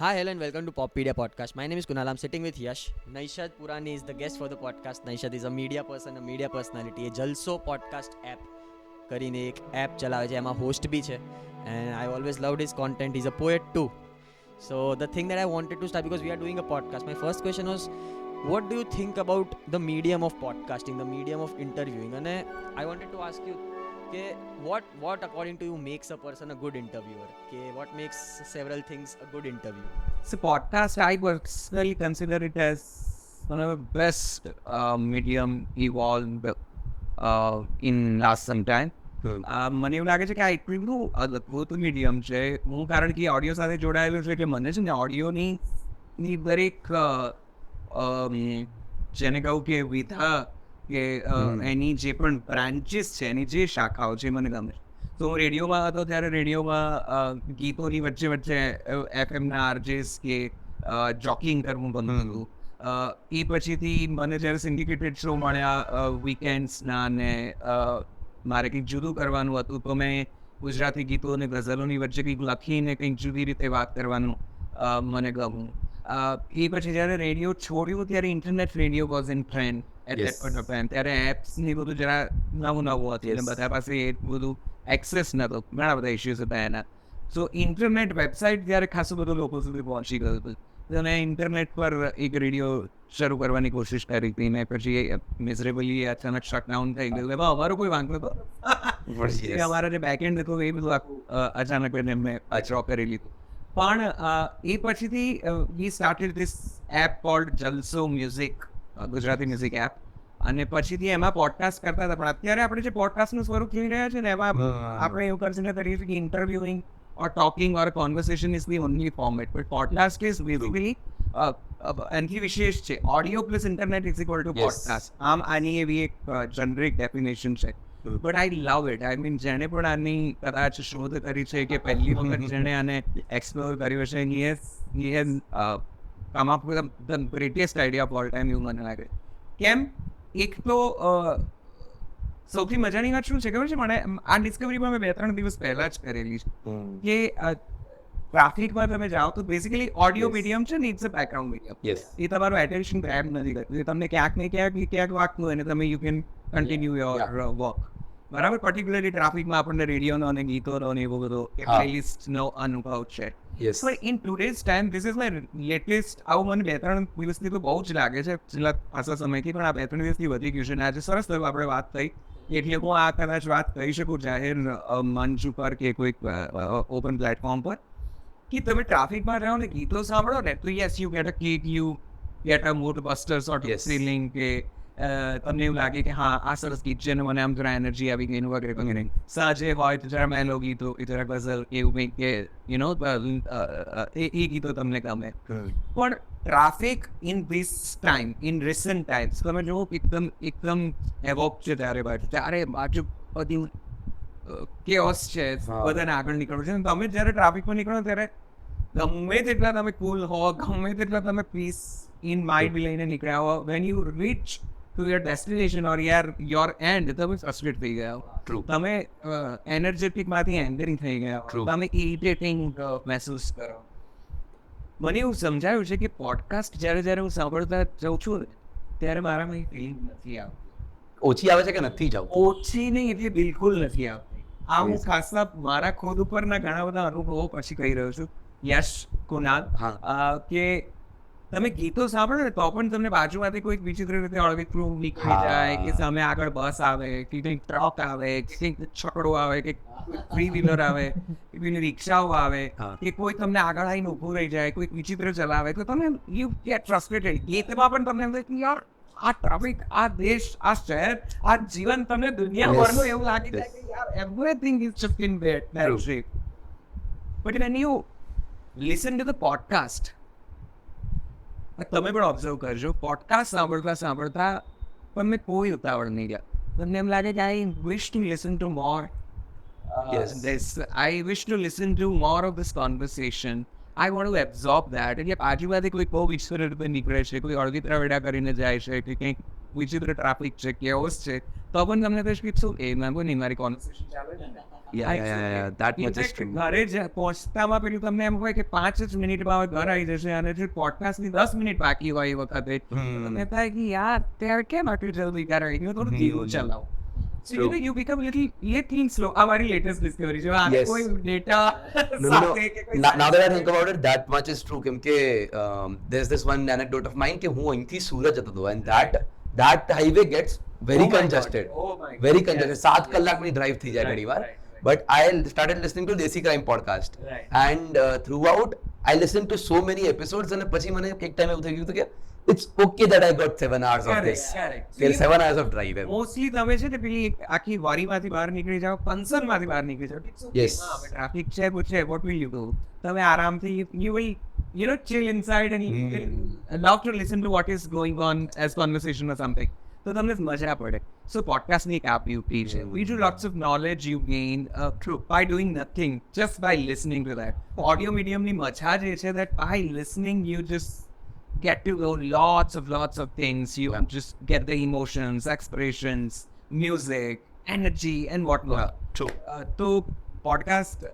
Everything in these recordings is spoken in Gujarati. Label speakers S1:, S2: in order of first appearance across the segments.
S1: Hi, hello, and welcome to Poppedia Podcast. My name is Kunal. I'm sitting with Yash. Naishad Purani is the guest for the podcast. Naishad is a media person, a media personality. એ જલસો પોડકાસ્ટ એપ કરીને એક એપ ચલાવે છે, એમાં હોસ્ટ બી છે. And I always loved his content. He's a poet too. So the thing that I wanted to start, because we are doing a podcast, my first question was, what do you think about the medium of podcasting, the medium of interviewing? And I wanted to ask you, what according to you makes a person a good interviewer? What makes several things a good interview?
S2: So podcast, I personally consider it as one of the best medium evolved in last some time. મને એવું લાગે છે કે આ એટલું અદ્ભુત મીડિયમ છે. હું કારણ કે ઓડિયો સાથે જોડાયેલું છે એટલે મને છે ને ઓડિયોની દરેક જેને કહું કે વિધા કે એની જે પણ બ્રાન્ચીસ છે, એની જે શાખાઓ છે મને ગમે. તો હું રેડિયોમાં હતો ત્યારે રેડિયોમાં ગીતોની વચ્ચે વચ્ચે એફએમના આરજેસ કે જોકિંગ કરવું ગમતું હતું. એ પછીથી મને જ્યારે સિન્ડિકેટેડ શો મળ્યા વીકેન્ડ્સના ને મારે કંઈક જુદું કરવાનું હતું તો મેં ગુજરાતી ગીતો અને ગઝલોની વચ્ચે કંઈક લખીને કંઈક જુદી રીતે વાત કરવાનું મને ગમું. એ પછી જ્યારે રેડિયો છોડ્યું ત્યારે internet radio was in trend at that point of time. ત્યારે એપ્સની બધું જરા નવું હતું અને બધા પાસે એ બધું એક્સેસ નહોતો, ઘણા બધા ઇસ્યુઝ હતા એના. સો ઇન્ટરનેટ વેબસાઇટ ત્યારે ખાસું બધું લોકો સુધી પહોંચી ગયું હતું. અને ઇન્ટરનેટ પર એક રેડિયો શરૂ કરવાની કોશિશ કરી હતી ને પછી મિઝરેબલી અચાનક શટડાઉન થઈ ગયું. એમાં અમારો કોઈ વાંધો નતો. અમારા જે બેકએન્ડ હતું એ બધું આખું અચાનક મેં ડ્રોપ કરી લીધું. પણ એ પછીથી we started this app called Jalso music, Gujarati music app. અને પછીથી એમાં પોડકાસ્ટ કરતા હતા. પણ અત્યારે આપણે જે પોડકાસ્ટનું સ્વરૂપ જોઈ રહ્યા છે ને એમાં આપણે એવું કન્સિડર કરીએ છીએ કે ઇન્ટરવ્યુઇંગ or talking or a conversation is the only format, but podcast is basically એનથી વિશેષ છે. Audio plus internet is equal to podcast. આમ આની એવી એક જનરિક ડેફિનેશન છે. But I love it. I mean જેણે પણ આની કદાચ શોધ કરી છે કે પહેલી વખત જેણે આને એક્સપ્લોર કર્યો છે, he has come up with the greatest idea of all time, એવું મને લાગે. કેમ? એક તો સૌથી મજાની વાત શું છે ખબર છે મને? આ ડિસ્કવરીમાં મેં 2-3 દિવસ પહેલા જ કરેલી છે કે ટ્રાફિકમાં તમે જાઓ તો બેઝિકલી ઓડિયો મીડિયમ છે ને, ઇટ્સ અ બેકગ્રાઉન્ડ મીડિયમ. એ તમારું એટેન્શન ગ્રેબ નથી કરતું. એ તમને ક્યાંક ને ક્યાંક વાગતું હોય ને તમે you can continue your walk. બરાબર. પર્ટિક્યુલરલી ટ્રાફિકમાં આપણને રેડિયોનો અને ગીતોનો ને એવો બધો પ્લેલિસ્ટનો અનુભવ છે. પણ in today's time this is my latest. આવું મને 2-3 દિવસથી તો બહુ જ લાગે છે છેલ્લા ખાસા સમયથી, પણ આ 2-3 દિવસથી વધી ગયું છે. અને આજે સરસ થયું આપણે વાત થઈ, એટલે હું આ કદાચ વાત કહી શકું જાહેર મંચ ઉપર કે કોઈક ઓપન પ્લેટફોર્મ પર કે તમે ટ્રાફિકમાં રહો ને ગીતો સાંભળો ને તો yes you get a kick, you get a mood buster sort of feeling કે તમને એવું લાગે કે હા આ સરસ ગીત છે ને મને આમ જરા એનર્જી આવી ગઈ વગેરે વગેરે. સાંજે હોય તો જરા મેલો ગીતો કે જરા ગઝલ એવું કંઈક કે યુ નો એ ગીતો તમને ગમે. પણ traffic in this time, in recent times તમે જુઓ એકદમ એવોક છે ત્યારે બાજુ બધી કેઓસ છે, બધાને આગળ નીકળવું છે. તમે જ્યારે ટ્રાફિકમાં નીકળો ત્યારે ગમે તેટલા તમે કુલ હો, ગમે તેટલા તમે પીસ ઇન માઇન્ડ લઈને નીકળ્યા હો, when you rich to your destination or your and તમે ફ્રસ્ટ્રેટ થઈ ગયા હો, તમે એનર્જેટિકમાંથી એન્ગરી થઈ ગયા હો, તમે ઇરિટેટિંગ મહેસૂસ કરો. મને એવું સમજાયું છે કે પોડકાસ્ટ જ્યારે હું સાંભળતા જાઉં છું ત્યારે મારામાં એ ફિલિંગ નથી આવતી.
S3: ઓછી આવે છે કે નથી જ આવતી?
S2: ઓછી નહીં, એટલે બિલકુલ નથી આવતી. આ હું ખાસા મારા ખુદ ઉપરના ઘણા બધા અનુભવો પછી કહી રહ્યો છું. યશ, કુનાલ, કે તમે ગીતો સાંભળો ને તો પણ તમને બાજુમાંથી કોઈક વિચિત્ર રીતે અળવિતરું નીકળી જાય, કે સામે આગળ બસ આવે, કે કંઈક ટ્રક આવે, કે કંઈક છકડો આવે, કે થ્રી વ્હીલર આવે, કે પેલી રિક્ષાઓ આવે, કે કોઈ તમને આગળ આવીને ઊભું રહી જાય, કોઈક વિચિત્ર ચલાવે, તો તમે યુ ગેટ ફ્રસ્ટ્રેટેડ. ગીતમાં પણ તમને એમ થાય કે યાર આ ટ્રાફિક, આ દેશ, આ શહેર, આ જીવન તમને દુનિયાભરનું એવું લાગી જાય કે યાર everything is just in that shape. But when you listen to the podcast, તમે પણ ઓબ્ઝર્વ કરજો, પોડકાસ્ટ સાંભળતા તમને કોઈ ઉતાવળ નહીં ગયા. તમને એમ લાગે કે I wish to listen to more this, I wish to listen to more of this conversation. I want to absorb that. એટલે આજુબાજુ કોઈ બહુ વિચિત્ર રીતે નીકળે છે, કોઈ અળગીતરા વેડા કરીને જાય છે, કે કંઈક વિચિત્ર ટ્રાફિક છે, કેઓસ છે, તો પણ તમને કહીશ કે શું એ મેં નહીં મારી કોન્વર્સેશન ચાલે છે
S3: that much is
S2: Infact,
S3: true.
S2: ઘરે જ પહોંચતામાં પેલું તમને એમ હોય કે 5 જ મિનિટમાં હવે ઘર આવી જશે અને જે પોડકાસ્ટની 10 મિનિટ બાકી હોય એ વખતે તો તમને થાય કે યાર ત્યારે કેમ આટલું જલ્દી કરે થોડું ધીરું ચલાવો. So you become little slow. અમારી લેટેસ્ટ ડિસ્કવરી છે આને
S3: Yes.
S2: કોઈ data
S3: No. Now that I think about it, that much is true. કેમકે there's this one anecdote of mine કે હું અહીંથી સુરત જતો હતો and that highway gets very
S2: Oh my God.
S3: congested.
S2: Oh my God.
S3: Very congested.
S2: Yes.
S3: 7 કલાકની ડ્રાઈવ થઈ જાય ઘણી વાર. But I started listening to Desi Crime podcast.
S2: Right.
S3: And throughout I listened to so many episodes અને પછી મને એક ટાઈમ એવું થઈ ગયું હતું કે it's okay that I got 7 hours of this.
S2: Correct.
S3: There 7 hours of drive.
S2: Mostly તમે છે ને પેલી આખી વારીમાંથી બહાર નીકળી જાઓ કન્સર્નમાંથી બહાર નીકળી જાઓ
S3: Yes.
S2: ટ્રાફિક છે પૂછે what will you do તમે આરામથી you will chill inside and you will love to listen to what is going on as conversation or something તો તમને મજા પડે સો પોડકાસ્ટની એક આ બ્યુટી છે we do lots of knowledge you gain by doing nothing just by listening to that audio મીડિયમની મજા જે છે that by listening you just get to know lots of things. You just get the emotions, expressions, music, energy, and whatnot.
S3: True.
S2: તો પોડકાસ્ટ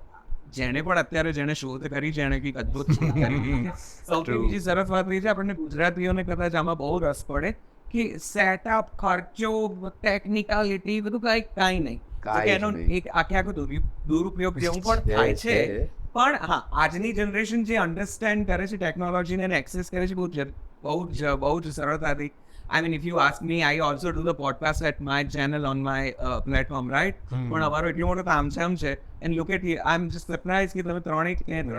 S2: જેણે પણ અત્યારે જેણે શોધ કરી છે એણે કંઈક અદ્ભુત શોધ કરી છે. સૌથી બીજી સરસ વાત એ છે આપણને ગુજરાતીઓને કદાચ આમાં બહુ રસ પડે કે સેટઅપ ખર્ચો ટેકનિકાલિટી બધું કાંઈ નહીં તો કે એનો એક આખો દુરુપયોગ જેવું પણ થાય છે પણ હા આજની જનરેશન જે અન્ડરસ્ટેન્ડ કરે છે ટેકનોલોજીને અને એક્સેસ કરે છે બહુ જ સરળતાથી I mean, if you ask me, I also do the podcast at my channel on my platform, right? પણ અમારો એટલો મોટો તામઝામ છે and look at here, I'm just surprised કે તમે ત્રણેય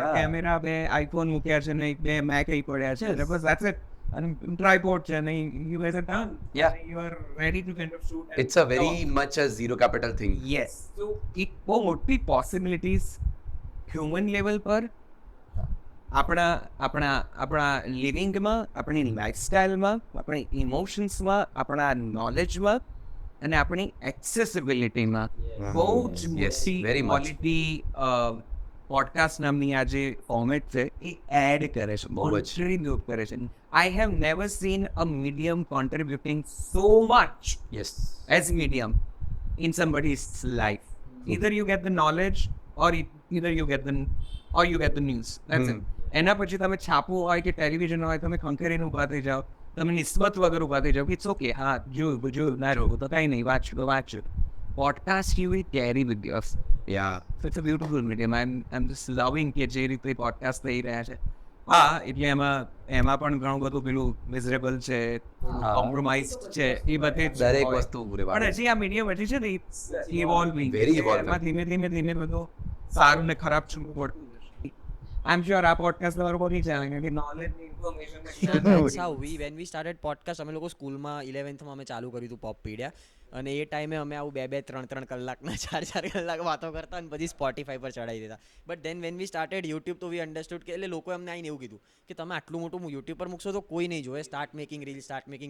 S2: કેમેરા બે આઈફોન મૂક્યા છે ને બે મેક અહીં પડ્યા છે બસ that's it અને ટ્રાયપોડ છે ને you guys are done.
S3: Yeah.
S2: You are ready to kind of shoot. and
S3: It's a very
S2: talk.
S3: much a zero capital thing.
S2: Yes. So એક બહુ મોટી પોસિબિલિટીઝ હ્યુમન લેવલ પર આપણા લિવિંગમાં આપણી લાઈફસ્ટાઈલમાં આપણી ઇમોશન્સમાં આપણા નોલેજમાં અને આપણી એક્સેસિબિલિટીમાં બહુ જ
S3: Yes,
S2: મોટી
S3: very much.
S2: ક્વોલિટી પોડકાસ્ટ નામની આ જે ફોર્મેટ છે એ એડ કરે છે
S3: બહુ જ.
S2: contribute કરે છે I have never scene a medium કોન્ટ્રીબ્યુટિંગ so much
S3: Yes.
S2: as medium in somebody's life. Either you get the knowledge or either you get the news. That's it. એના પછી તમે છાપવું હોય કે ટેલિવિઝન હોય તમે ખંખેરીને ઊભા થઈ જાઓ તમે નિસ્બત વગર ઊભા થઈ જાઓ ઇટ્સ ઓકે હા જોયું ના જોયું તો કંઈ નહીં વાંચ્યું podcast you will carry with your
S3: Yeah.
S2: It's a beautiful medium I am just loving કે જે રીતે પોડકાસ્ટ થઈ રહ્યા છે હા એટલે એમાં પણ ઘણું બધું પેલું મિઝરેબલ છે કોમ્પ્રોમાઇઝ છે એ બધે જ
S3: દરેક
S2: હોય.
S3: વસ્તુ પૂરે પાડે.
S2: પણ હજી આ મીડિયમ હજી છે ને ઇવોલ્વિંગ
S3: Very evolving.
S2: એમાં ધીમે બધું સારું ને ખરાબ છૂટું પડતું આઈ એમ શ્યોર આ પોડકાસ્ટ તમારું બની જાય કે knowledge information
S1: That's how when we started podcast અમે લોકો સ્કૂલમાં 11th માં અમે ચાલુ કર્યું હતું પોપપીડિયા અને એ ટાઈમે અમે આવું 2-3 કલાકના 4 કલાક વાતો કરતા અને પછી સ્પોટીફાઈ પર ચડાવી દેતા but than when we started YouTube તો વી અન્ડરસ્ટુડ કે એટલે લોકો અમને આવીને એવું કીધું કે તમે આટલું મોટું યુટ્યુબ પર મૂકશો તો કોઈ નહીં જોવે સ્ટાર્ટ મેકિંગ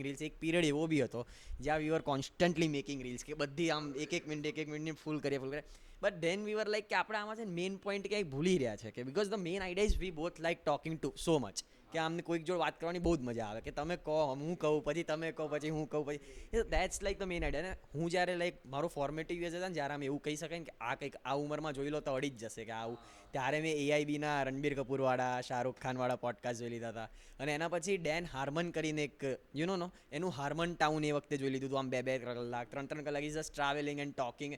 S1: રીલ્સ એક પીરિયડ એવો બી હતો જ્યાં વી વર કોન્સ્ટન્ટલી મેકિંગ રીલ્સ કે બધી આમ એક મિનિટ ફૂલ કરીએ but then we var like કે આપણે આમાં છે મેઇન પોઈન્ટ ક્યાંક ભૂલી રહ્યા છે કે because the main idea is we both like talking two so much કે આમને કોઈક જોડે વાત કરવાની બહુ જ મજા આવે કે તમે કહો હું કહું પછી તમે કહો પછી હું કહું પછી that's like the main idea ને હું જ્યારે લાઈક મારો ફોર્મેટિવ યુએસ હતા ને જ્યારે આમ એવું કહી શકાય ને કે આ કંઈક આ ઉંમરમાં જોઈ લો તો અડી જ જશે કે આવું ત્યારે મેં AIBના રણબીર કપૂરવાળા શાહરૂખ ખાનવાળા પોડકાસ્ટ જોઈ લીધા હતા અને એના પછી ડેન હાર્મન કરીને એક નો એનું હાર્મન ટાઉન એ વખતે જોઈ લીધું હતું આમ 2-2 કલાક 3 કલાક is just travelling and talking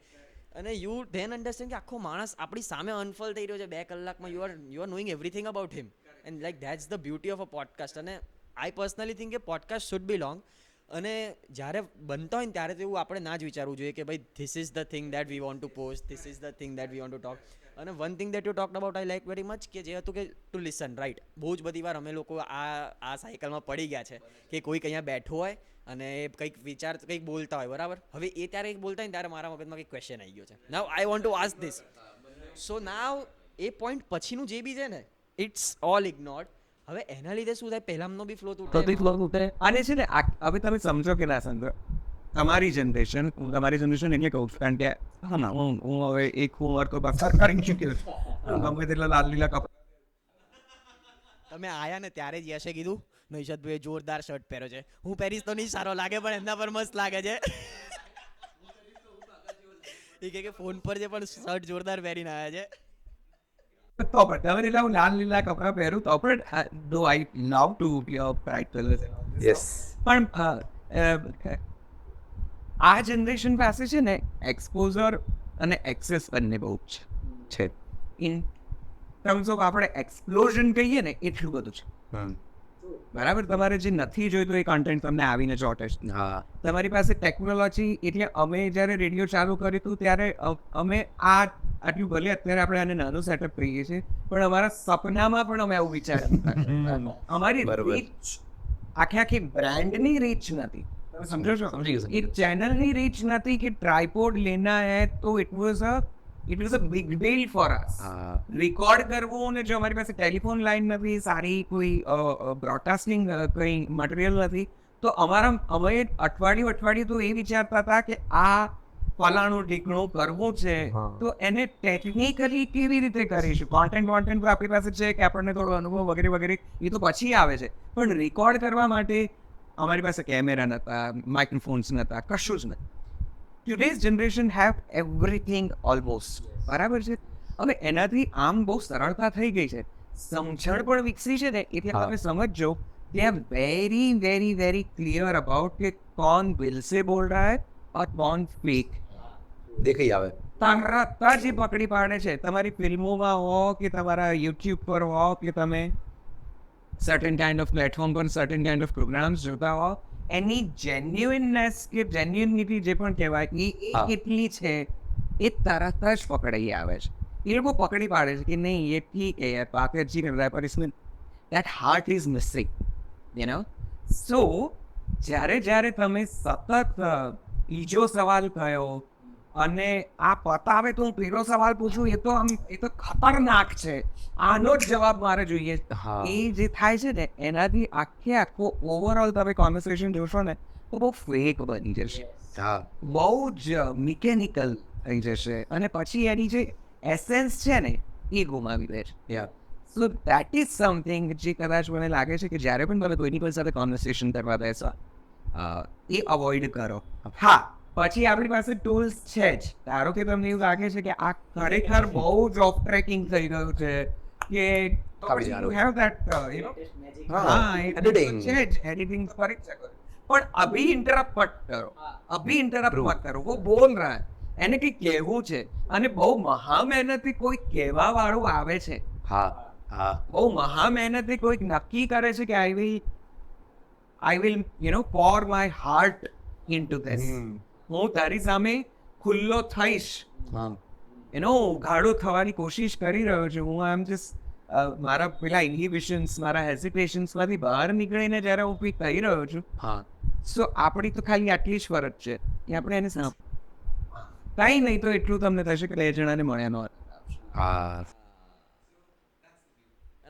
S1: અને યુ ધેન અન્ડરસ્ટેન્ડ કે આખો માણસ આપણી સામે અનફોલ્ડ થઈ રહ્યો છે 2 કલાકમાં you are knowing everything about him and like that's the beauty of a podcast અને આઈ પર્સનલી થિંક કે પોડકાસ્ટ શુડ બી લોંગ અને જ્યારે બનતા હોય ને ત્યારે તો એવું આપણે ના જ વિચારવું જોઈએ કે ભાઈ this is the thing that we want to post this is the thing that we want to talk અને one thing that you talk about I like very much કે જે હતું કે ટુ લિસન રાઈટ બહુ જ બધી વાર અમે લોકો આ સાયકલમાં પડી ગયા છે કે કોઈક અહીંયા બેઠો હોય અને કંઈક બોલતા હોય બરાબર હવે એ ત્યારે કંઈક બોલતા હોય ને ત્યારે મારા મગજમાં કંઈક ક્વેશ્ચન આવી ગયો છે now I want to ask this so now એ પોઈન્ટ પછીનું જે બી છે ને ઇટ્સ ઓલ ઇગ્નોર્ડ હવે એના લીધે શું થાય પહેલાંનો બી ફ્લો તૂટે
S2: અને છે ને હવે તમે સમજો કે ના સમજો તમારી જનરેશન એટલે કહું છું કારણ કે હા ના હું હવે એક ઉંમર તો પસાર કરી ચૂક્યો છું ગમે તેટલા લાલ લીલા કપડા
S1: તમે આયા ને ત્યારે જ યશે કીધું નૈશદભાઈ જોરદાર શર્ટ પહેર્યો છે હું પહેરીશ તો નહીં સારો લાગે પણ એમના પર મસ્ત લાગે છે એ કે ફોન પર છે પણ શર્ટ જોરદાર પહેરીને આવ્યા છે.
S2: તો પણ તમે એટલે હું લાલ લીલા કપડાં પહેરું તો પણ though I love to wear bright colours.
S3: Yes.
S2: પણ આ જનરેશન પાસે છે ને એક્સપોઝર અને એક્સેસ બંને બહુ જ
S3: છે.
S2: ઇન ટર્મ્સ ઓફ આપણે એક્સપ્લોઝન કહીએ ને એટલું બધું છે.
S3: હમ.
S2: બરાબર, તમારે જે નથી જોઈતું એ કન્ટેન્ટ તમને આવીને ચોટે છે.
S3: હા.
S2: તમારી પાસે ટેકનોલોજી, એટલે અમે જ્યારે રેડિયો ચાલુ કર્યું હતું ત્યારે અમે આટલું ભલે અત્યારે આપણે આને નાનું સેટઅપ કહીએ છીએ પણ અમારા સપનામાં પણ અમે આવું વિચાર્યું. અમારી
S3: બરોબર.
S2: રીચ આખી બ્રાન્ડની રીચ નથી, તમે સમજો છો?
S3: સમજી ગયો, સમજી
S2: એક ચેનલની રીચ નથી કે ટ્રાયપોડ લેના હે તો it was a big deal for us.
S3: હા.
S2: રેકોર્ડ કરવું, ને જો અમારી પાસે ટેલિફોન લાઈન નથી, સારી કોઈ બ્રોડકાસ્ટિંગ કંઈ મટીરિયલ નથી, તો અમે અઠવાડિયું તો એ વિચારતા હતા કે આ ફલાણું ઢીકણું કરવું છે
S3: હા.
S2: તો એને ટેકનિકલી કેવી રીતે કરીશું. કોન્ટેન્ટ આપણી પાસે છે કે આપણને થોડો અનુભવ વગેરે વગેરે એ તો પછી આવે છે, પણ રેકોર્ડ કરવા માટે અમારી પાસે કેમેરા નહોતા, માઇક્રોફોન્સ નહોતા, કશું જ નથી. Today's generation have everything almost, બરાબર છે. હવે એનાથી આમ બહુ સરળતા થઈ ગઈ છે, સમજણ પણ વિકસી છે ને, એટલે
S3: હા.
S2: તમે સમજો they are very very very clear about કે कौन दिल से बोल रहा है और कौन fake.
S3: દેખાઈ આવે.
S2: તરત જ એ પકડી પાડે છે. તમારી ફિલ્મોમાં હો કે તમારા યુટ્યુબ પર હો કે તમે સર્ટન કાઇન્ડ ઓફ પ્લેટફોર્મ પર સર્ટન કાઇન્ડ ઓફ પ્રોગ્રામ્સ જોતા હો, એની જેન્યુઇનનેસ કે જેન્યુઇનિટી જે પણ કહેવાય એ
S3: હા.
S2: કેટલી છે એ તરત જ પકડાઈ આવે છે. એ લોકો પકડી પાડે છે કે નહીં ये ठीक है यार, बात अच्छी कर रहा है पर इसमें that heart is missing, you know. So જ્યારે તમે સતત બીજો સવાલ કયો અને આ પતાવે તો હું પેલો સવાલ પૂછું, એ તો ખતરનાક છે, આનો જ જવાબ મારે જોઈએ.
S3: હા.
S2: એ જે થાય છે ને એનાથી આખો ઓવરઓલ તમે કોન્વર્સેશન જોશો ને તો બહુ ફેક બની જશે,
S3: હા.
S2: બહુ જ મિકેનિકલ થઈ જશે, અને પછી એની જે એસેન્સ છે ને એ ગુમાવી દે છે.
S3: Yeah.
S2: So that is something જે કદાચ મને લાગે છે કે જ્યારે પણ તમે કોઈની કોઈ સાથે કોન્વર્સેશન કરવા બેસો એ અવોઇડ કરો. હા, પછી આપણી પાસે ટૂલ્સ છે જ. ધારો કે તમને એવું લાગે છે કે આ ખરેખર બહુ જ ઓફ ટ્રેકિંગ થઈ ગયું છે કે યુ હેવ ધેટ
S3: Editing.
S2: છે જ, એડિટિંગ કરી જ શકો, પણ અભી ઇન્ટરપ્ટ મત કરો. वो बोल रहा है, એને કંઈ કહેવું છે અને બહુ મહા મહેનતથી કોઈ કહેવા વાળું આવે છે,
S3: હા. હા.
S2: બહુ મહા મહેનતથી કોઈક નક્કી કરે છે કે I will pour my heart into this. હું તારી સામે ખુલ્લો થઈશ,
S3: હા.
S2: ગાળો થવાની કોશિશ કરી રહ્યો છું. હું આમ જસ્ટ મારા પેલા ઇન્હિબિશન્સ, મારા હેઝિટેશન્સમાંથી બહાર નીકળીને જ્યારે હું કંઈક કહી રહ્યો છું,
S3: હા.
S2: સો આપણી તો ખાલી આટલી જ ફરજ છે કે આપણે એને કાંઈ નહીં તો એટલું તમને થશે કે 2 જણાને મળ્યા નો.
S3: હા.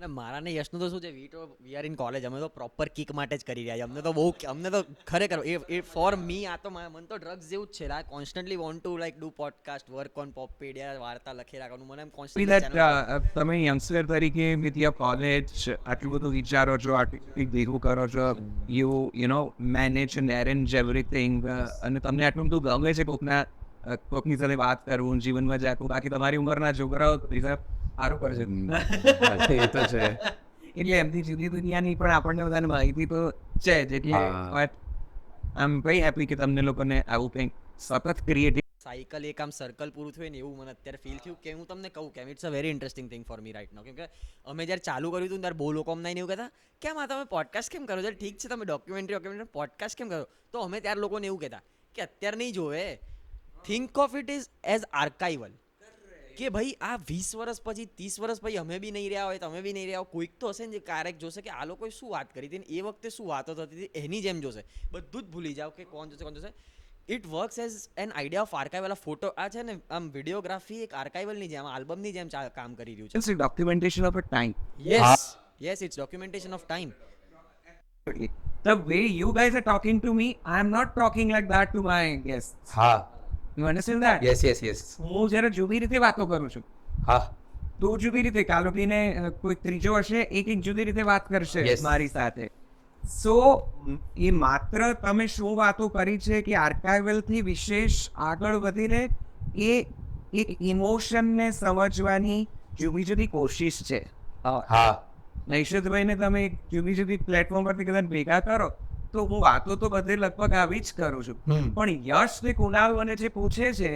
S1: અને મારા ને યશનું તો શું છે, વી આર ઇન કોલેજ, અમે તો પ્રોપર કિક માટે જ કરી રહ્યા છીએ. અમને તો ખરેખર એ ફોર મી આ તો મને તો ડ્રગ્સ જેવું જ છે. I constantly want to like do podcast, work on પોપપીડિયા, વાર્તા લખી રાખવાનું મને એમ કોન્સ્ટન્ટલી.
S2: તમે યંગસ્ટર તરીકે વિથ યોર કોલેજ આટલું બધું વિચારો છો, આટલું ભેગું કરો છો, you know manage and arrange everything, અને તમને આટલું બધું ગમે છે કોકની સાથે વાત કરવું, જીવનમાં જાતું. બાકી તમારી ઉંમરના છોકરાઓ સારું કરશે,
S3: એ તો છે.
S2: એટલે એમની જુદી દુનિયાની પણ આપણને બધાને માહિતી તો છે જ. એટલે આઈ એમ વેરી હેપી કે તમને લોકોને આવું કંઈક સતત ક્રિએટિવ
S1: સાયકલ એક આમ સર્કલ પૂરું થયું ને એવું મને અત્યારે ફીલ થયું કે હું તમને કહું કેમ it's a very interesting thing for me right now. કેમ કે અમે જ્યારે ચાલુ કર્યું હતું ત્યારે બહુ લોકો અમને એવું કહેતા કેમ આ તમે પોડકાસ્ટ કેમ કરો છો, ઠીક છે તમે ડોક્યુમેન્ટરી પોડકાસ્ટ કેમ કરો, તો અમે ત્યારે લોકોને એવું કહેતા કે અત્યારે નહીં જોવે, think of it is as archival, કે ભાઈ આ 20 વર્ષ પછી 30 વર્ષ પછી અમે બી નહીં રહ્યા હોય, તમે બી નહીં રહ્યા હોય, કોઈક તો હશે ને જે ક્યારેક જોશે કે આ લોકોએ શું વાત કરી હતી, એ વખતે શું વાતો થતી હતી, એની જેમ જોશે. બધું જ ભૂલી જાઓ કે કોણ જોશે. It works as an idea of archival. Photo આ છે ને આમ વિડીયોગ્રાફી એક આર્કાઇવલની જેમ, આલ્બમની જેમ કામ કરી રહ્યું છે.
S2: It's documentation of a time.
S1: Yes it's documentation of time.
S2: The way you guys are talking to me, I am not talking like that to my guests.
S3: હા.
S2: You understand that?
S3: Yes.
S2: હું જ્યારે જુદી રીતે વાતો કરું છું,
S3: હા.
S2: તું જુદી રીતે, કાલોટીને કોઈ ત્રીજો હશે એક જુદી રીતે વાત કરશે
S3: Yes.
S2: મારી સાથે. સો એ માત્ર તમે શું વાતો કરી છે કે આર્કાઇવલ થી વિશેષ આગળ વધીને એ એક ઇમોશનને સમજવાની જુદી જુદી કોશિશ છે.
S3: હા
S2: નૈષદભાઈને તમે જુદી જુદી પ્લેટફોર્મ પરથી કદાચ ભેગા કરો તો હું વાતો તો બધે લગભગ આવી જ કરું છું, પણ યશ ને કુણાલ મને જે પૂછે છે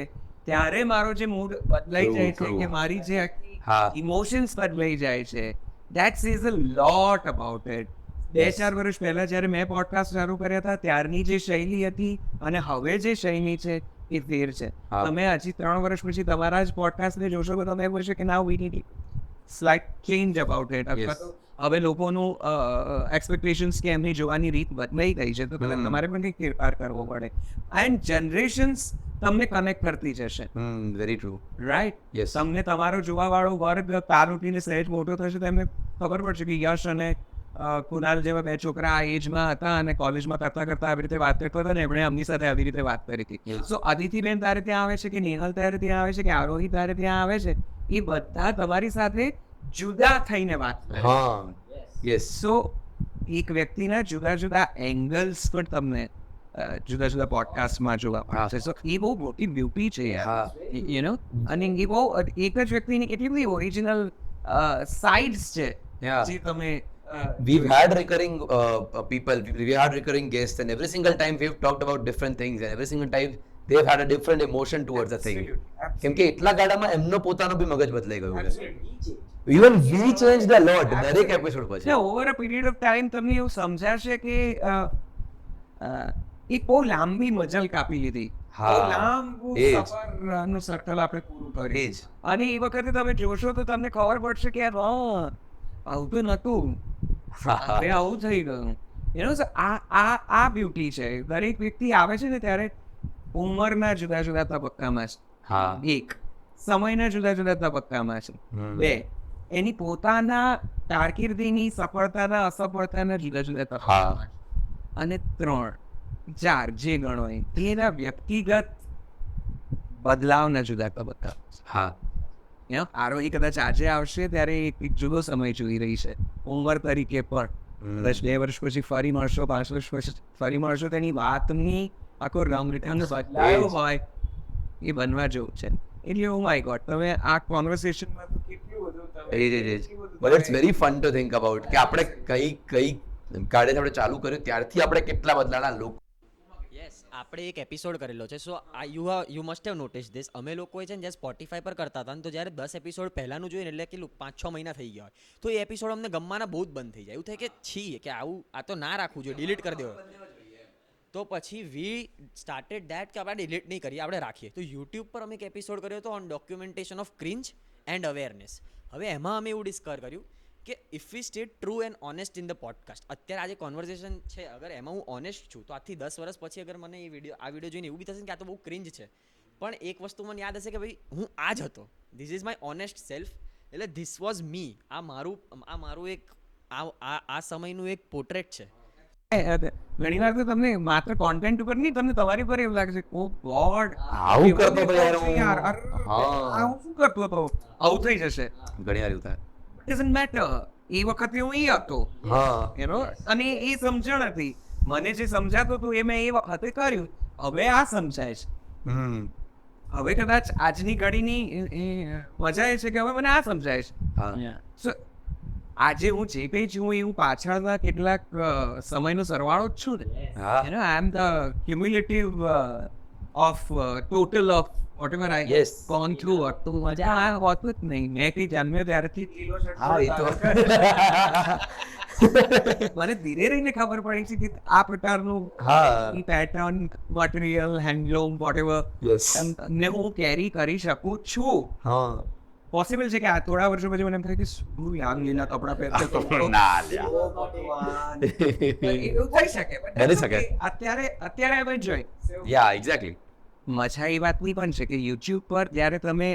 S2: ત્યારે મારો જે મૂડ બદલાઈ જાય છે,
S3: True.
S2: કે મારી જે
S3: હા.
S2: ઇમોશન્સ બદલાઈ જાય છે. That says a lot about it. 2-4 વર્ષ પહેલા જ્યારે મેં પોડકાસ્ટ ચાલુ કર્યા હતા ત્યારની જે શૈલી હતી અને હવે જે શૈલી છે એ ફેર છે.
S3: હા.
S2: તમે હજી 3 વર્ષ પછી તમારા જ પોડકાસ્ટને જોશો તો તમે એમ કહેશો કે now we need slight change about it.
S3: Yes.
S2: હવે લોકોનું એક્સપેક્ટેશન્સ કે એમની જોવાની રીત બદલાઈ ગઈ છે, તો તમારે પણ કંઈક ફેરફાર કરવો પડે. એન્ડ જનરેશન્સ તમને કનેક્ટ કરતી જશે,
S3: વેરી ટ્રુ.
S2: રાઈટ?
S3: Yes.
S2: તમને તમારો જોવાવાળો વર્ગ કાલ ઉઠીને સહેજ મોટો થશે તો એમને ખબર પડશે કે યશ અને કુનાલ જેવા 2 છોકરા આ એજમાં હતા અને કોલેજમાં કરતા કરતા આવી રીતે વાત કરતા હતા ને એમણે અમની સાથે આવી રીતે વાત કરી હતી.
S3: Yes.
S2: સો અદિતિબેન તારે ત્યાં આવે છે, કે નેહલ તારે ત્યાં આવે છે, કે આરોહી તારે ત્યાં આવે છે, એ બધા તમારી સાથે જુદા થઈને વાત કરે.
S3: હા યસ.
S2: સો એક વ્યક્તિના જુદા જુદા એંગલ્સ પણ તમને જુદા જુદા પોડકાસ્ટમાં જોવા મળશે. સો એ બહુ મોટી બ્યુટી છે
S3: હા.
S2: You know. અને એ બહુ એક જ વ્યક્તિની કેટલી બધી ઓરિજિનલ સાઇડ્સ છે
S3: Yeah.
S2: જે તમે
S3: We've had recurring people, we had recurring guests, and every single time we've talked about different things, and every single time they've had a different emotion towards the thing. કેમ કે એટલા ગાડામાં એમનો પોતાનો બી મગજ બદલાઈ ગયું છે. Even we changed a lot દરેક એપિસોડ પછી.
S2: Over a period of time તમને એવું સમજાશે કે એક બહુ લાંબી મજલ કાપી લીધી.
S3: હા,
S2: બહુ લાંબુ
S3: એ જ.
S2: સફરનું સર્કલ આપણે પૂરું કર્યું.
S3: એ જ.
S2: અને એ વખતે તમે જોશો તો તમને ખબર પડશે કે યાર આવું તો નતું, હવે આવું થઈ ગયું. યુ નો, આ બ્યુટી છે. દરેક વ્યક્તિ આવે છે ને ત્યારે ઉંમરના જુદા જુદા તબક્કામાં છે.
S3: હા.
S2: એક સમયના જુદા જુદા તબક્કામાં છે. 2 એની પોતાના કારકિર્દીની સફળતાના અસફળતાના જુદા જુદા તબક્કામાં છે. અને 3-4 જે ગણો એના વ્યક્તિગત બદલાવના જુદા તબક્કા.
S3: હા.
S2: આરોહી કદાચ આજે આવશે ત્યારે એક જુદો સમય જોઈ રહી છે ઉંમર તરીકે પણ. કદાચ 2 વર્ષ પછી ફરી મળશો, 5 વર્ષ પછી ફરી મળશો, તેની વાતની આખો રંગ બદલાયો હોય એ બનવા જેવું છે. એટલે ઓ માય ગોડ, તમે આ કોન્વર્સેશનમાં તો કેટલું બધું
S3: But it's very fun to think about કે આપણે કઈ ગાડે આપણે ચાલુ કર્યું ત્યારથી આપણે કેટલા બદલાના લોકો.
S1: યસ, આપણે એક એપિસોડ કરેલો છે. So you must have notice this. અમે લોકોએ છે ને જ્યારે સ્પોટીફાઈ પર કરતા હતા ને તો જ્યારે 10 એપિસોડ પહેલાંનું જોઈને એટલે કેટલું 5-6 મહિના થઈ ગયા હોય તો એ એપિસોડ અમને ગમવાના બહુ જ બંધ થઈ જાય. એવું થાય કે છી કે આવું આ તો ના રાખવું જોઈએ, ડિલીટ કરી દેવો. તો પછી વી સ્ટાર્ટેડ દેટ કે આપણે ડિલીટ નહીં કરીએ, આપણે રાખીએ. તો યુટ્યુબ પર અમે એક એપિસોડ કર્યો હતો on documentation of cringe and awareness. હવે એમાં અમે એવું ડિસ્કવર કર્યું કે if V stay true and honest in the podcast, અત્યારે આજે કોન્વર્ઝેશન છે, અગર એમાં હું ઓનેસ્ટ છું તો આજથી 10 વર્ષ પછી અગર મને આ વિડીયો જોઈને એવું બી થશે કે આ તો બહુ ક્રિન્જ છે, પણ એક વસ્તુ મને યાદ હશે કે ભાઈ હું આ જ હતો, this is my honest self, એટલે ધીસ વોઝ મી. આ મારું એક આ સમયનું એક પોર્ટ્રેટ છે.
S2: ઘણી વાર તો તમને માત્ર કોન્ટેન્ટ ઉપર નહીં, તમને તમારી પર એવું લાગે છે ઓ ગોડ
S3: આવું કરતો હતો યાર હું.
S2: યાર
S3: હા.
S2: આવું શું કરતો હતો, આવું થઈ જશે.
S3: ઘણી વાર એવું થાય.
S2: ડઝન્ટ મેટર, એ વખતે હું એ હતો,
S3: હા.
S2: You know. અને એ સમજણ હતી, મને જે સમજાતું હતું એ મેં એ વખતે કર્યું. હવે આ સમજાય છે. હવે કદાચ આજની ઘડીની મજા એ છે કે હવે મને આ સમજાય છે.
S3: હા.
S2: સો આજે હું જે કંઈ છું એ હું પાછળના કેટલાક સમયનો સરવાળો જ છું ને.
S3: હા.
S2: You know, I am the cumulative of total of whatever I
S3: Yes.
S2: gone through. તો મજા આ હોતું જ નહીં. મેં કંઈ જન્મ્યો ત્યારથી
S3: હા એ તો
S2: મને ધીરે રહીને ખબર પડી છે કે આ પ્રકારનું
S3: હા.
S2: Pattern, material, handloom, whatever
S3: Yes.
S2: ને હું કેરી કરી શકું છું.
S3: હા.
S2: પોસિબલ છે કે આ થોડા વર્ષો પછી મને એમ થાય કે શું યાર લીલા કપડાં પહેરતો હતો.
S3: ના લ્યા.
S2: એવું થઈ શકે.
S3: બની શકે.
S2: અત્યારે હવે જોઈ
S3: યા એક્ઝેક્ટલી.
S2: મજા એ વાતની પણ છે કે યુટ્યુબ પર જ્યારે તમે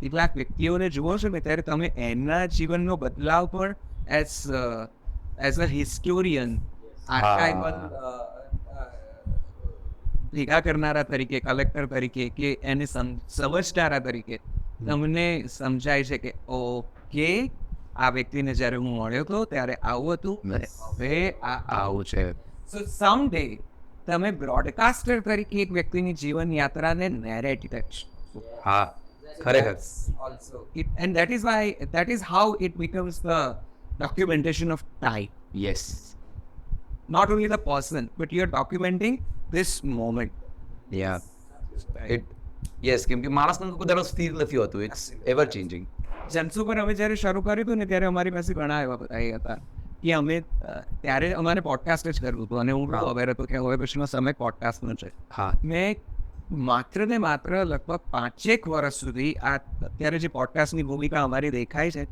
S2: કેટલાક વ્યક્તિઓને જુઓ છો ને ત્યારે તમે એમના જીવનનો બદલાવ પણ એઝ અ હિસ્ટોરિયન, ભેગા કરનારા તરીકે, કલેક્ટર તરીકે કે એને સમજનારા તરીકે તમને સમજાય છે કે ઓકે આ વ્યક્તિને જ્યારે હું મળ્યો હતો ત્યારે આવું હતું, હવે આ આવું છે. સો સમ ડે તમે બ્રોડકાસ્ટર તરીકે એક વ્યક્તિની જીવન યાત્રાને નેરેટ કરશો.
S3: હા ખરેખર
S2: also and that is how it becomes the documentation of time.
S3: Yes
S2: Not only the person, but you're documenting this moment.
S3: Yes કેમ કે માણસનું કોઈ દાડો સ્થિર નથી હોતું, ઇટ્સ એવર ચેન્જિંગ.
S2: જનસુ પર અમે જ્યારે શરૂ કર્યું હતું ને ત્યારે અમારી પાસે ઘણા એવા બધા એ હતા કે અમે ત્યારે અમારે પોડકાસ્ટ જ કરવું હતું અને હું અવેર હતો કે હવે પછીનો સમય પોડકાસ્ટનો છે.
S3: હા
S2: મેં માત્ર ને માત્ર લગભગ 5-1 વર્ષ સુધી આ અત્યારે જે પોડકાસ્ટની ભૂમિકા અમારી દેખાય છે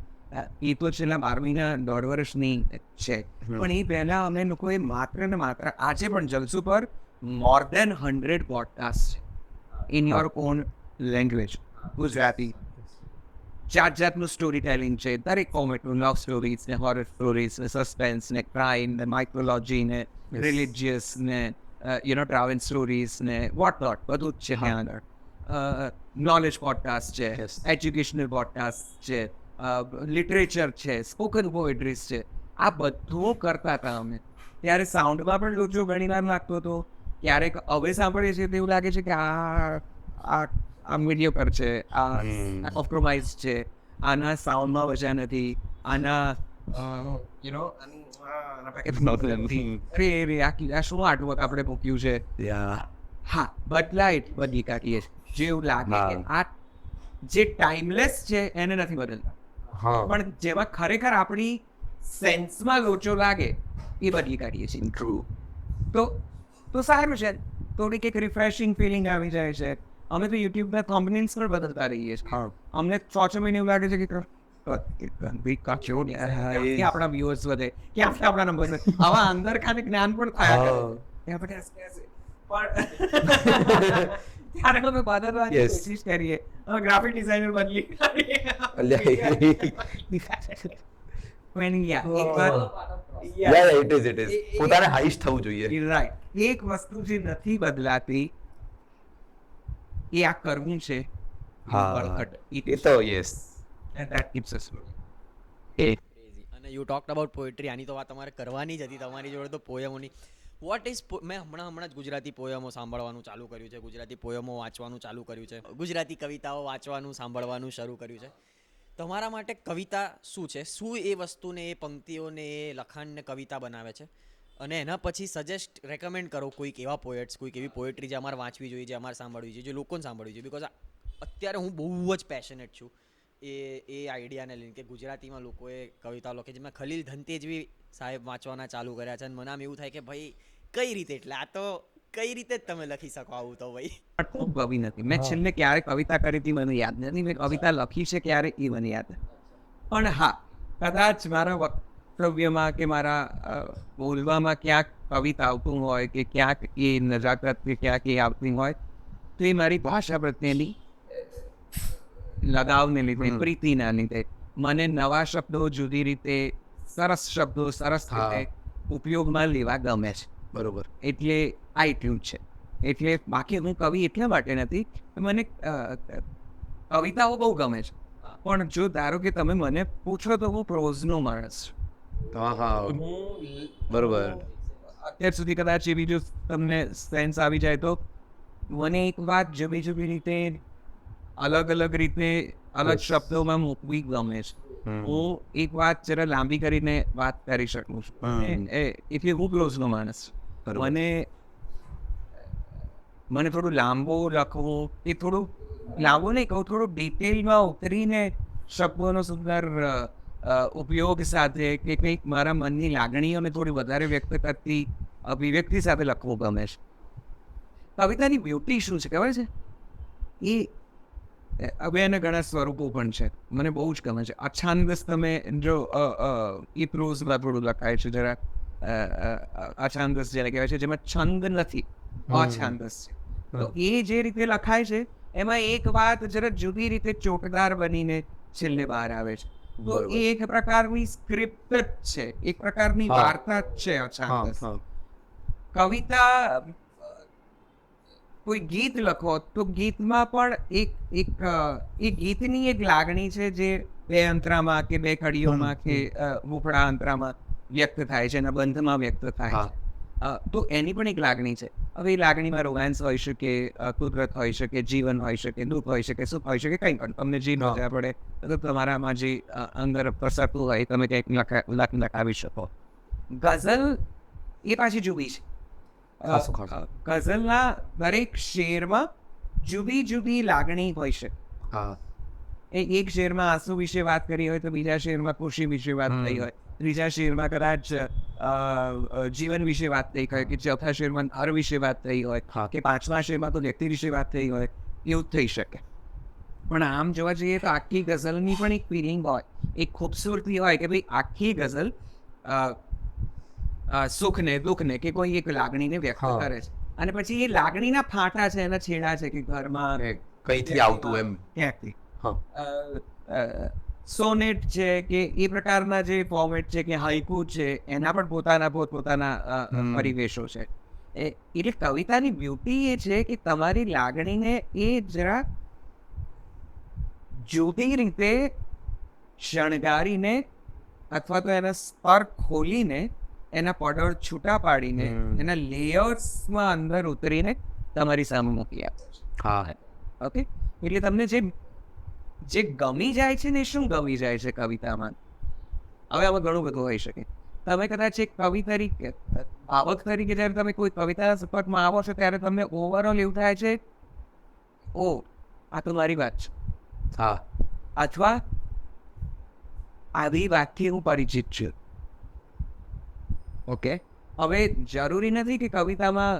S2: એ તો છેલ્લા 12 મહિના 1.5 વર્ષની છે, પણ એ પહેલા અમે લોકોએ માત્ર ને માત્ર આજે પણ જલસુ પર મોર દેન 100 પોડકાસ્ટ છે in your own language, Gujarati. જાતનું સ્ટોરી ટેલિંગ છે, દરેક ફોર્મેટનું, લવ સ્ટોરીઝ ને હોરર સ્ટોરીઝ ને સસ્પેન્સ ને ક્રાઇમ ને માઇથોલોજી ને રિલિજિયસ ને ટ્રાવેલ સ્ટોરીઝ ને વોટ નોટ બધું જ છે ત્યાં આગળ. નોલેજ પોડકાસ્ટ છે, એજ્યુકેશનલ પોડકાસ્ટ છે, લિટરેચર છે, સ્પોકન પોએટ્રીઝ છે, આ બધું કરતા હતા અમે. ત્યારે સાઉન્ડમાં પણ લોચો ઘણી વાર લાગતો હતો, ક્યારેક હવે સાંભળીએ છીએ તેવું લાગે છે કે આ મીડિયો પર છે, આ કોમ્પ્રોમાઇઝ છે, આના સાઉન્ડમાં મજા નથી, આના આ શું આર્ટવર્ક આપણે મૂક્યું છે. હા બદલી કાઢીએ જેવું લાગે કે આ જે ટાઈમલેસ છે એને નથી બદલતા, પણ જેમાં ખરેખર આપણી સેન્સમાં લોચો લાગે એ બદલી કાઢીએ છીએ.
S3: ટ્રુ.
S2: તો સારું છે, થોડીક એક રિફ્રેશિંગ ફિલિંગ આવી જાય છે. અમે તો યુટ્યુબના થંબનેલ્સ પણ બદલતા રહીએ છીએ. અમને 6 મહિને એવું લાગે છે કે આપણા વ્યુઅર્સ વધે, ક્યાંથી આપણા નંબર વધે, આવા અંદર ખાલી જ્ઞાન પણ થયા કરે. ત્યારે અમે બદલવાની કોશિશ કરીએ, ગ્રાફિક ડિઝાઇનર બદલી
S3: પોતાને હાઈશ થવું જોઈએ.
S2: રાઈટ. એક વસ્તુ જે નથી બદલાતી એ આ કરવું છે.
S3: એ તો યસ.
S1: અને યુ ટોક્ડ અબાઉટ પોએટ્રી, આની તો વાત તમારે કરવાની જ હતી તમારી જોડે તો પોયમોની. વોટ ઇઝ મેં હમણાં જ ગુજરાતી પોયમો સાંભળવાનું ચાલુ કર્યું છે, ગુજરાતી પોયમો વાંચવાનું ચાલુ કર્યું છે, ગુજરાતી કવિતાઓ વાંચવાનું સાંભળવાનું શરૂ કર્યું છે. તમારા માટે કવિતા શું છે? શું એ વસ્તુને, એ પંક્તિઓને, એ લખાણને કવિતા બનાવે છે? અને એના પછી સજેસ્ટ રેકમેન્ડ કરો કોઈક એવા પોએટ્સ, કોઈક એવી પોએટ્રી જે અમારે વાંચવી જોઈએ, જે અમારે સાંભળવી જોઈએ, જે લોકોને સાંભળવી જોઈએ. બિકોઝ અત્યારે હું બહુ જ પેશનેટ છું એ આઈડિયાને લઈને કે ગુજરાતીમાં લોકોએ કવિતા લખી છે. મેં ખલીલ ધનતેજવી સાહેબ વાંચવાના ચાલુ કર્યા છે અને મને આમ એવું થાય કે ભાઈ કઈ રીતે, એટલે આ તો કઈ રીતે જ તમે લખી શકો આવું તો ભાઈ.
S2: કવિ નથી. મેં છેલ્લે ક્યારે કવિતા કરી હતી મને યાદ નથી, મેં કવિતા લખી છે ક્યારે એ મને યાદ નથી. પણ હા, કદાચ મારા વક્તવ્યમાં કે મારા બોલવામાં ક્યાંક કવિતા આવતું હોય કે ક્યાંક એ નજાકત કે ક્યાંક એ આવતી હોય તો એ મારી ભાષા પ્રત્યેની લગાવને લીધે, પ્રીતિના લીધે મને નવા શબ્દો જુદી રીતે, સરસ શબ્દો સરસ રીતે ઉપયોગમાં લેવા ગમે છે.
S3: બરોબર.
S2: એટલે આ એટલું છે. એટલે બાકી હું કવિ એટલા માટે નથી, મને કવિતાઓ બહુ ગમે છે, પણ જો ધારો કે તમે મને પૂછો તો હું પ્રોઝનો માણસ છું.
S3: બરોબર.
S2: અત્યાર સુધી કદાચ એવી જો તમને સેન્સ આવી જાય તો મને એક વાત જુદી જુદી રીતે, અલગ અલગ રીતે, અલગ શબ્દોમાં મૂકવી ગમે છે. હું એક વાત જરા લાંબી કરીને વાત કરી શકું છું, એટલે હું ક્લોઝનો માણસ. મને થોડું લાંબુ લખવું, એ થોડું લાંબુ નહીં કહું, થોડું ડિટેલમાં ઉતરીને શબ્દોનો સુંદર ઉપયોગ સાથે કે કંઈક મારા મનની લાગણીઓને થોડી વધારે વ્યક્ત કરતી અભિવ્યક્તિ સાથે લખવું ગમે છે. કવિતાની બ્યુટી શું છે ખબર છે? એ હવે એને ઘણા સ્વરૂપો પણ છે, મને બહુ જ ગમે છે. અછાંદસ તમે જો એ પ્રોઝમાં થોડું લખાય છે, જરા અછાંદસ જેને કહેવાય છે, જેમાં છંદ નથી, અછાંદસ છે. તો એ જે રીતે લખાય છે એમાં એક વાત જરા જુદી રીતે ચોકદાર બનીને છેલ્લે બહાર આવે છે. તો એ એક પ્રકારની સ્ક્રિપ્ટ જ છે, એક પ્રકારની વાર્તા જ છે અછાંદસ. કવિતા, કોઈ ગીત લખો તો ગીતમાં પણ એક ગીતની એક લાગણી છે જે 2 અંતરામાં કે 2 કડીઓમાં કે મુખડા અંતરામાં વ્યક્ત થાય છે, એના બંધમાં વ્યક્ત થાય છે. તો એની પણ એક લાગણી છે. હવે એ લાગણીમાં રોમાન્સ હોઈ શકે, કુદરત હોઈ શકે, જીવન હોઈ શકે, દુઃખ હોઈ શકે, સુખ હોઈ શકે, કંઈ પણ તમને જે મજા પડે તો તમારામાં જે અંદર પ્રસરતું હોય તમે કંઈક લખાવી શકો. ગઝલ એ પાછી જુદી છે.
S3: ખાસું ખાસું.
S2: ગઝલના દરેક શેરમાં જુદી જુદી લાગણી હોય છે.
S3: હા
S2: એક શેરમાં આંસુ વિશે વાત કરી હોય તો બીજા શેરમાં ખુશી વિશે વાત થઈ હોય, ત્રીજા શેરમાં કદાચ જીવન વિશે વાત થઈ હોય, કે ચોથા શેરમાં હર વિશે વાત થઈ હોય, કે પાંચમા શેરમાં તો વ્યક્તિ વિશે વાત થઈ હોય, એવું જ થઈ શકે. પણ આમ જોવા જઈએ તો આખી ગઝલની પણ એક ફિલિંગ હોય, એક ખૂબસૂરતી હોય કે ભાઈ આખી ગઝલ સુખને દુઃખને કે કોઈ એક લાગણીને વ્યક્ત કરે છે, અને પછી એ લાગણીના ફાંટા છે, એના છેડા છે કે ઘરમાં
S3: કઈથી આવતું એમ.
S2: ક્યાંકથી
S3: હા
S2: સોનેટ છે કે એ પ્રકારના જે ફોર્મેટ છે કે હાઇકુ છે, એના પણ પોતપોતાના પરિવેશો છે. એટલે કવિતાની બ્યુટી એ છે કે તમારી લાગણીને એ જરા જુદી રીતે શણગારીને અથવા તો એના સ્તર ખોલીને એના પડોળ છૂટા પાડીને એના લેયર્સમાં અંદર ઉતરીને તમારી સામે મૂકી આપે છે.
S3: હા
S2: ઓકે, એટલે તમને જે ગમી જાય છે ને, શું ગમી જાય છે કવિતામાં? હવે આમાં ઘણું બધું હોઈ શકે. તમે કદાચ એક કવિ તરીકે, ભાવક તરીકે જ્યારે તમે કોઈ કવિતાના સંપર્કમાં આવો છો ત્યારે તમને ઓવરઓલ એવું થાય છે, ઓ આ તો મારી વાત છે,
S3: હા
S2: અથવા આવી વાતથી હું પરિચિત છું. ઓકે, હવે જરૂરી નથી કે કવિતામાં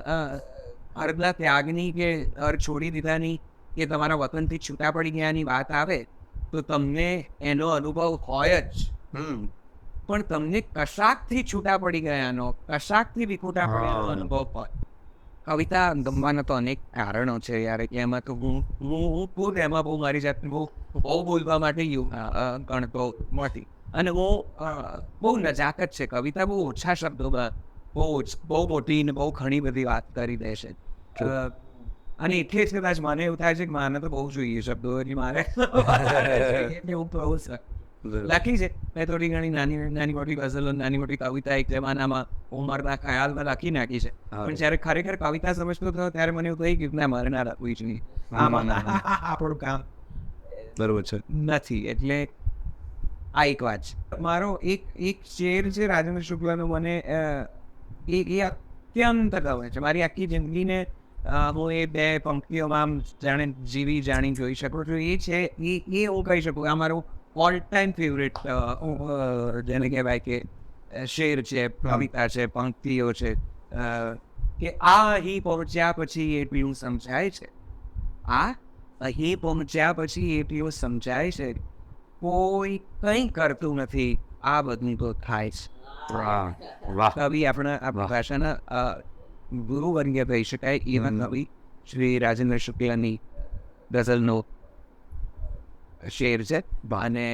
S2: હરના ત્યાગની કે હર છોડી દીધાની કે તમારા વતનથી છૂટા પડી ગયાની વાત આવે તો તમને એનો અનુભવ હોય જ, પણ તમને કશાકથી છૂટા પડી ગયાનો, કશાકથી વિખૂટા પડ્યાનો અનુભવ હોય. કવિતા ગમવાના તો અનેક કારણો છે યાર, કે એમાં તો હું ખુદ એમાં બહુ મારી જાતને બહુ બોલવા માટે ગણતો મોટી, અને બહુ નજાકત છે. કવિતા બહુ ઓછા શબ્દોમાં બહુ મોટી ને બહુ ઘણી બધી વાત કરી દે છે. અને એટલે જ કદાચ મને એવું થાય છે કે મારે તો બહુ જોઈએ શબ્દો, એટલે મારે હું બહુ લખી છે. મેં થોડી ઘણી નાની મોટી ગઝલો, નાની મોટી કવિતા એક જમાનામાં ઉંમરના ખ્યાલમાં લખી નાખી છે, પણ જ્યારે ખરેખર કવિતા સમજતો થયો ત્યારે મને એવું થઈ ગયું ના, મારે ના લખવી જોઈએ, આમાં આપણું કામ
S3: બરોબર છે.
S2: નથી. એટલે આ એક વાત છે. મારો એક શેર છે રાજેન્દ્ર શુક્લનો, મને એ અત્યંત ગમે છે. મારી આખી જિંદગીને હું એ બે પંક્તિઓમાં આમ જાણી જોઈ શકું છું. એ છે એ હું કહી શકું આ મારું ઓલ ટાઈમ ફેવરેટ જેને કહેવાય કે શેર છે, કવિતા છે, પંક્તિઓ છે, કે આ અહીં પહોંચ્યા પછી એટલું સમજાય છે, આ અહીં પહોંચ્યા પછી એટલું સમજાય છે, કોઈ કંઈ કરતું નથી, આ બધું તો થાય છે. કવિ આપણા ભાષાના ગુરુવર્ય કહી શકાય એવા કવિ શ્રી રાજેન્દ્ર શુક્લની ગઝલનો શેર છે, અને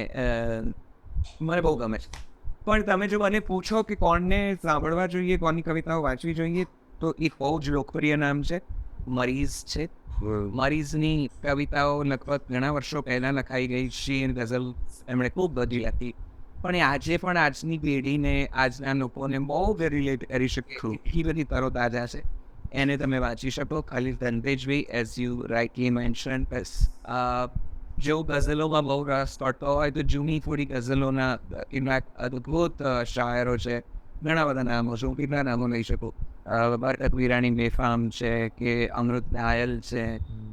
S2: મને બહુ ગમે છે. પણ તમે જો મને પૂછો કે કોણને સાંભળવા જોઈએ, કોની કવિતાઓ વાંચવી જોઈએ, તો એક બહુ જ લોકપ્રિય નામ છે, મરીઝ છે. મરીઝની કવિતાઓ લગભગ ઘણા વર્ષો પહેલાં લખાઈ ગઈ. શેર ગઝલ એમણે ખૂબ બધી લખી, પણ એ આજે પણ આજની પેઢીને, આજના લોકોને બહુ રિલેટ કરી શકે એટલી બધી તરોતાજા છે. એને તમે વાંચી શકો. ખાલી ધનતેજભાઈ, એઝ યુ રાઇટલી મેન્શન, જો ગઝલોમાં બહુ રસ પડતો હોય તો જૂની થોડી ગઝલોના અદ્ભુત શાયરો છે. ઘણા બધા નામો છે, હું કેટલા નામો લઈ શકું. બરકત વીરાણી બેફામ છે, કે અમૃત નાયલ છે,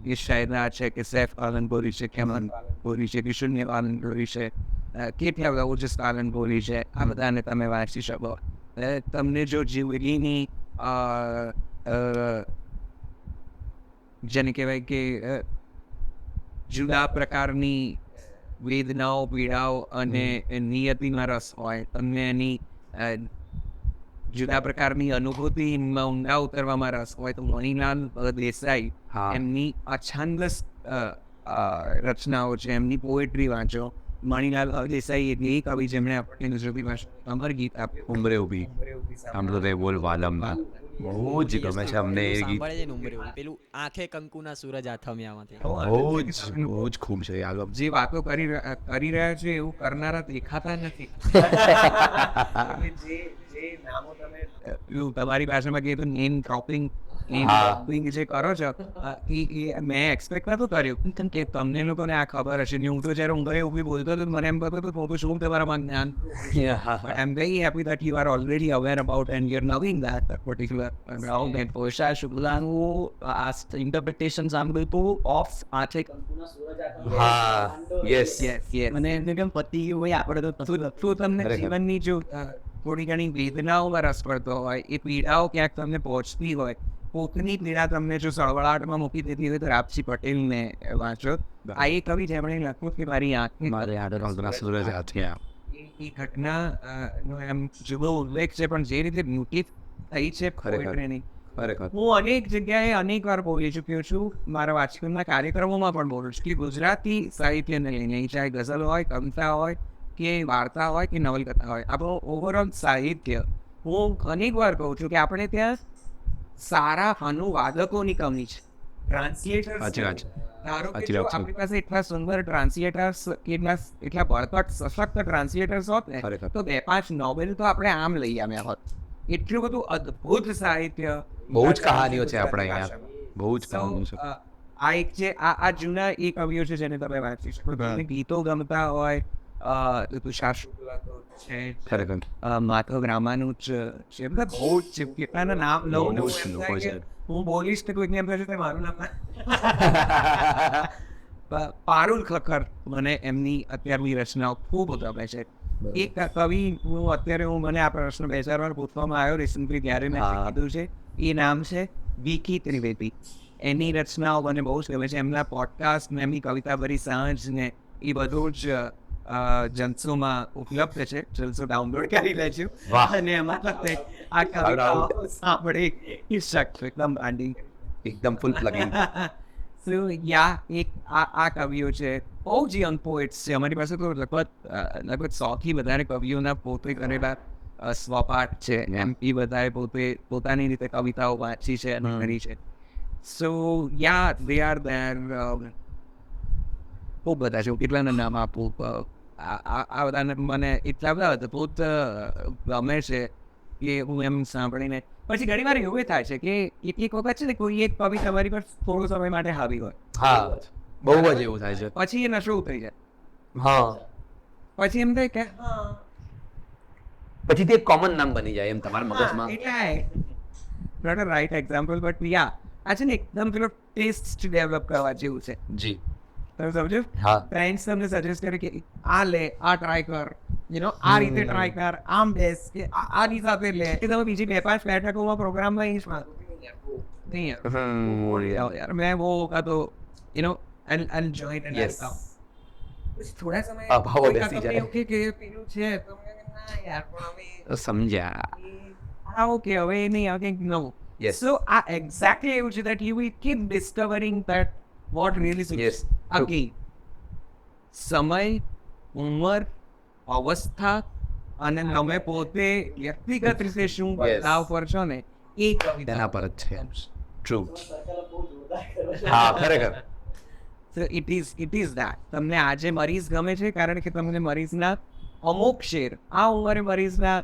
S2: કે શાયરા છે, કે સૈફ પાલનપુરી છે, કે અમન પાલનપુરી છે, કે શૂન્ય પાલનપુરી છે, કેટલા બધા ઓજસ પાલનપુરી છે. આ બધાને તમે વાંચી શકો. તમને જો જિંદગીની જેને કહેવાય કે જુદા પ્રકારની વેદનાઓ, પીડાઓ અને નિયતિમાં રસ હોય, તમને એની જુદા પ્રકારની અનુભૂતિમાં ઊંડા ઉતરવામાં રસ હોય, તો મણિલાલ દેસાઈ એમની અછાંદસ રચનાઓ છે, એમની પોએટ્રી વાંચો. મણિલાલ દેસાઈ એટલે એ કવિ જેમણે આપણને ગુજરાતી ભાષા અમર ગીત આપ્યું,
S3: ઉમરે ઉભી, આમ તો બોલ વાલમ. બહુ જ ગમે છે અમને એ ગીત.
S1: સાંભળે છે ને ઉમરેવું પેલું આંખે કંકુના સૂરજ આથમ્યામાંથી.
S3: બહુ જ ખૂબ છે આ
S2: જે વાતો કરી રહ્યા છે એવું કરનારા દેખાતા નથી. જે નામો તમે તમારી ભાષામાં કીધું નેમ ડ્રોપિંગ જે કરો છો એ મેં એક્સપેક્ટ નતું કર્યું કે તમને લોકોને આ ખબર હશે ને હું તો જ્યારે ઊંઘે એવું બી બોલતો હતો મને એમ થતું હતું હું તો શું તમારામાં જ્ઞાન. But I'm very happy that you are already aware about and you're knowing that particular around and
S4: પોષા શુક્લાનું આ ઇન્ટરપ્રિટેશન સાંભળ્યું હતું ઓફ આંખે કંકુના સૂરજ
S3: હા યસ
S4: મને એમને કેમ પતી ગયું ભાઈ આપણે તો
S2: તો તમને જીવનની જો થોડી ઘણી વેદનાઓમાં રસ પડતો હોય એ પીડાઓ ક્યાંક તમને પહોંચતી હોય પોતાની પીડા તમને જો સળવળાટમાં મૂકી દેતી હોય તો રાપસી પટેલને વાંચો. આ એ કવિ જેમણે લખ્યું કે મારી આંખની
S3: મારે આંખે સૂરજ આથમ્યા.
S2: એ ઘટના નો એમ જુદો ઉલ્લેખ છે પણ જે રીતે મ્યુટિત થઈ છે પોએટ્રીની
S3: ખરેખર
S2: હું અનેક જગ્યાએ અનેક વાર બોલી ચૂક્યો છું મારા વાંચનના કાર્યક્રમોમાં પણ બોલું છું કે ગુજરાતી સાહિત્યને લઈને ચાહે ગઝલ હોય કવિતા હોય કે વાર્તા હોય કે નવલકથા હોય આપણું ઓવરઓલ સાહિત્ય હું અનેક વાર કહું છું કે આપણે ત્યાં સારા અનુવાદકોની કમી છે. ટ્રાન્સલેટર્સ
S3: સાચી વાત છે.
S2: ધારો કે
S3: સાચી
S2: જો
S3: વાત છે.
S2: આપણી પાસે એટલા સુંદર ટ્રાન્સલેટર્સ એટલા બળકટ સશક્ત ટ્રાન્સલેટર્સ હોત ને
S3: ખરેખર.
S2: તો 2-5 નોવેલ તો આપણે આમ લઈ આવ્યા હોત. એટલું બધું અદ્ભુત સાહિત્ય
S3: બહુ જ કહાનીઓ છે આપણા અહીંયા બહુ જ કહાનીઓ છે.
S2: આ એક છે આ જૂના એ કવિઓ છે જેને તમે વાંચી શકો તમને ગીતો ગમતા હોય તુષાર શુક્લા તો છે
S3: ખરેખર
S2: માધવ રામાનુજ છે બધા બહુ જ છે કેટલાના નામ લઉં ને
S3: બહુ
S2: હું
S3: જ
S2: એમ
S3: લોકો
S2: થાય કે
S3: છે.
S2: હું બોલીશ તો કોઈકને એમ થશે કે મારું નામ પારુલ ખખર મને એમની અત્યારની રચનાઓ ખૂબ ગમે છે. એક કવિ હું મને આ પ્રશ્ન 2-4 વાર પૂછવામાં આવ્યો રિસન્ટલી ત્યારે મેં
S3: હા.
S2: કીધું છે એ નામ છે વિકી ત્રિવેદી. એની રચનાઓ મને બહુ જ ગમે છે. એમના પોડકાસ્ટ ને એમની કવિતા ભરી સાંજ ને એ બધું જ જલસોમાં ઉપલબ્ધ છે. જલસો ડાઉનલોડ કરી લેજો
S3: વાહ.
S2: અને એમાં તમે આ કવિતાઓ સાંભળી શકશો એકદમ આંડી.
S3: એકદમ ફૂલ પ્લગિંગ.
S2: So, એક આ કવિઓ છે બહુ જ યંગ પોએટ્સ છે અમારી પાસે તો લગભગ 100થી વધારે કવિઓના પોતે કરેલા સ્વપાઠ છે એમ એ બધાએ પોતાની રીતે કવિતાઓ વાંચી છે અને કરી છે. સો દે આર દેર ખૂબ બધા છે હું કેટલાના નામ આપું આ બધાને મને એટલા બધા અદ્ભુત ગમે છે કે હું એમ સાંભળીને પછી ઘણી વાર એવું થાય છે કે એક વખત છે ને કોઈ એક કવિ તમારી પર થોડો સમય માટે હાવી હોય
S3: હા બહુ જ એવું થાય છે.
S2: પછી એ નશો થઈ જાય
S3: હા
S2: પછી એમ થાય કે
S3: પછી તે કોમન નામ બની જાય એમ તમારા મગજમાં.
S2: Not a right example but આ છે ને એકદમ પેલો ટેસ્ટ ડેવલપ કરવા જેવું છે.
S3: જી
S2: તમે સમજો
S3: હા
S2: ફ્રેન્ડ્સ તમને સજેસ્ટ કરે કે આ લે આ ટ્રાય કર આ રીતે ટ્રાય કર આમ બેસ કે આની સાથે લે કે તમે બીજી 2-5 બેઠકોમાં પ્રોગ્રામમાં ઇંગ્લિશમાં નહીં યાર મેં वो का तो I'll join and
S3: Yes.
S2: I'll come. પછી થોડા સમય
S3: અભાવો
S2: કોઈ
S3: બેસી
S2: તમને
S3: જાય.
S2: એવું કહે કે પેલું છે તો મેં કીધું, ના યાર પણ અમે
S3: સમજ્યા.
S2: ઓકે હવે એ નહીં આવે કંઈક નવું.
S3: Yes.
S2: So exactly એવું છે that you will keep discovering that what really suits.
S3: Yes.
S2: Again, સમય ઉંમર અવસ્થા અને તમે પોતે વ્યક્તિગત રીતે શું બદલાવ કરશો ને એ કવિતા
S3: તેના પર જ છે. ટ્રુ. હા ખરેખર.
S2: So it is that તમને આજે મરીઝ ગમે છે કારણ કે તમને મરીઝના અમુક શેર આ ઉંમરે મરીઝના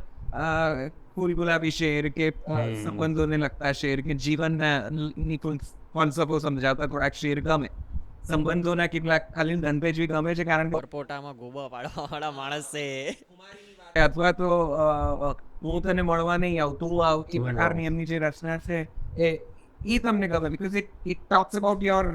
S2: ફૂલ ગુલાબી શેર કે સંબંધોને લગતા શેર કે જીવનના ફલસફો સમજાવતા થોડાક શેર ગમે. સંબંધોના કેટલાક ખાલી ધનપેજ ગમે છે કારણ કે
S1: પરપોટામાં ગોબા પાડવાવાળા માણસ છે.
S2: અથવા તો હું તને મળવા નહીં આવતું હું આવ એ પ્રકારની એમની જે રચના છે એ તમને ગમે because it talks about your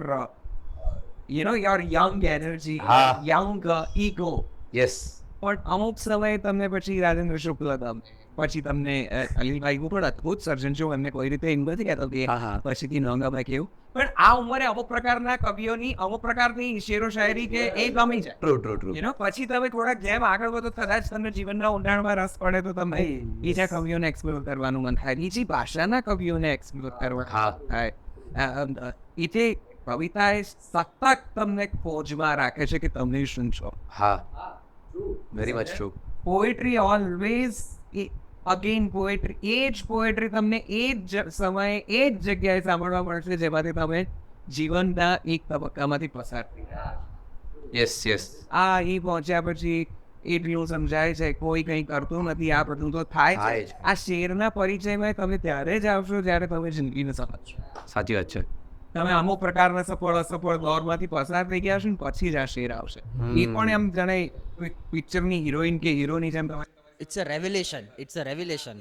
S2: your young energy
S3: હા.
S2: Young ego.
S3: યસ.
S2: પણ અમુક સમયે તમને પછી રાજેન્દ્ર શુક્લ ગમે પછી તમને અનિલભાઈ હું પણ અદભુત સર્જન છું એમને કોઈ રીતે એમ નથી કહેતો કે
S3: હા, હા.
S2: પછીથી ન ગમે કેવું પણ આ ઉંમરે અમુક પ્રકારના કવિઓની અમુક પ્રકારની શેરો શાયરી કે એ ગમી જાય
S3: ટ્રુ.
S2: પછી તમે થોડાક જેમ આગળ વધો કદાચ તમને જીવનના ઊંડાણમાં રસ પડે તો તમે બીજા કવિઓને એક્સપ્લોર કરવાનું મન થાય બીજી ભાષાના કવિઓને એક્સપ્લોર કરવાનું
S3: હા.
S2: થાય એટલે કવિતા એ સતત તમને ખોજમાં રાખે છે કે તમે શું છો.
S3: હા very much true.
S2: Poetry always again poetry, એ જ પોએટ્રી તમને એ જ સમયે એ જ જગ્યાએ સાંભળવા મળશે જેમાંથી તમે જીવનના એક તબક્કામાંથી પસાર થઈ રહ્યા છો.
S3: યસ
S2: એ પહોંચ્યા પછી એટલું સમજાય છે કોઈ કંઈ કરતું નથી, આ બધું તો થાય
S3: થાય
S2: છે.
S3: જ.
S2: આ શેરના પરિચયમાં તમે ત્યારે જ આવશો જ્યારે તમે જિંદગીને સમજશો.
S3: સાચી વાત છે.
S2: તમે અમુક પ્રકારના સફળ અસફળ દોરમાંથી પસાર થઈ ગયા છો ને પછી જ આ શેર આવશે. એ પણ એમ જાણે પિક્ચરની હિરોઈન કે હીરોની જેમ તમે
S1: it's a revelation, it's a revelation.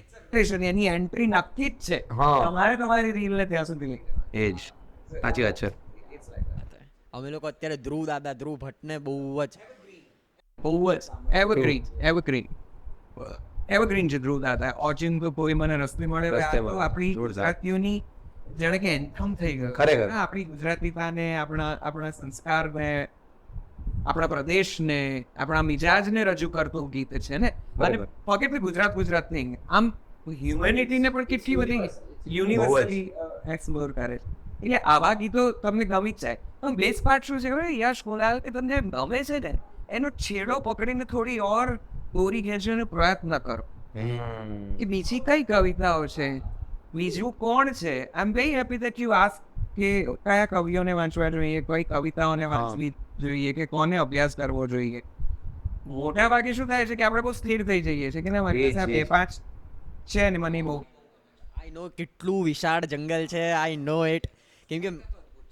S2: એની એન્ટ્રી નક્કી જ છે.
S3: હા.
S2: તમારે તમારી રીલને ત્યાં સુધી લઈ
S3: એ જ સાચી વાત છે.
S1: અમે લોકો અત્યારે ધ્રુવ દાદા, ધ્રુવ ભટ્ટને બહુ જ
S2: બહુ જ એવરગ્રીન છે ધ્રુવ દાદા. ઓચિંતો કોઈ મને રસ્તે મળે હવે આ તો આપણી ગુજરાતીઓની જાણે કે એન્થમ થઈ ગયું.
S3: ખરેખર.
S2: હા, આપણી ગુજરાતીતાને, આપણા સંસ્કારને, આપણા પ્રદેશને, આપણા મિજાજને રજૂ કરતું ગીત છે ને. અને
S3: બરાબર.
S2: ફક્ત ગુજરાત નહીં, આમ હ્યુમેનિટીને પણ કેટલી બધી યુનિવર્સલી એક્સપ્લોર કરે છે. એટલે આવા ગીતો તમને ગમી જ જાય. પણ બેસ્ટ પાર્ટ શું છે ખબર છે? યશ બોલાવે કે તમને ગમે છે ને એનો છેડો પકડીને થોડી ઓર દોરી ખેંચવાનો પ્રયત્ન કરો કે બીજી કઈ કવિતાઓ છે, બીજું કોણ છે. I am very happy that you ask કે કયા કવિઓને વાંચવા જોઈએ, કઈ કવિતાઓને વાંચવી જોઈએ, કે કોને અભ્યાસ કરવો જોઈએ. મોટા ભાગે શું થાય છે કે આપણે બહુ સ્થિર થઈ જઈએ છીએ કે ના મારી પાસે આ 2-5 છે ને મને બહુ.
S1: આઈ નો કેટલું વિશાળ જંગલ છે, આઈ નો ઇટ. કેમ કે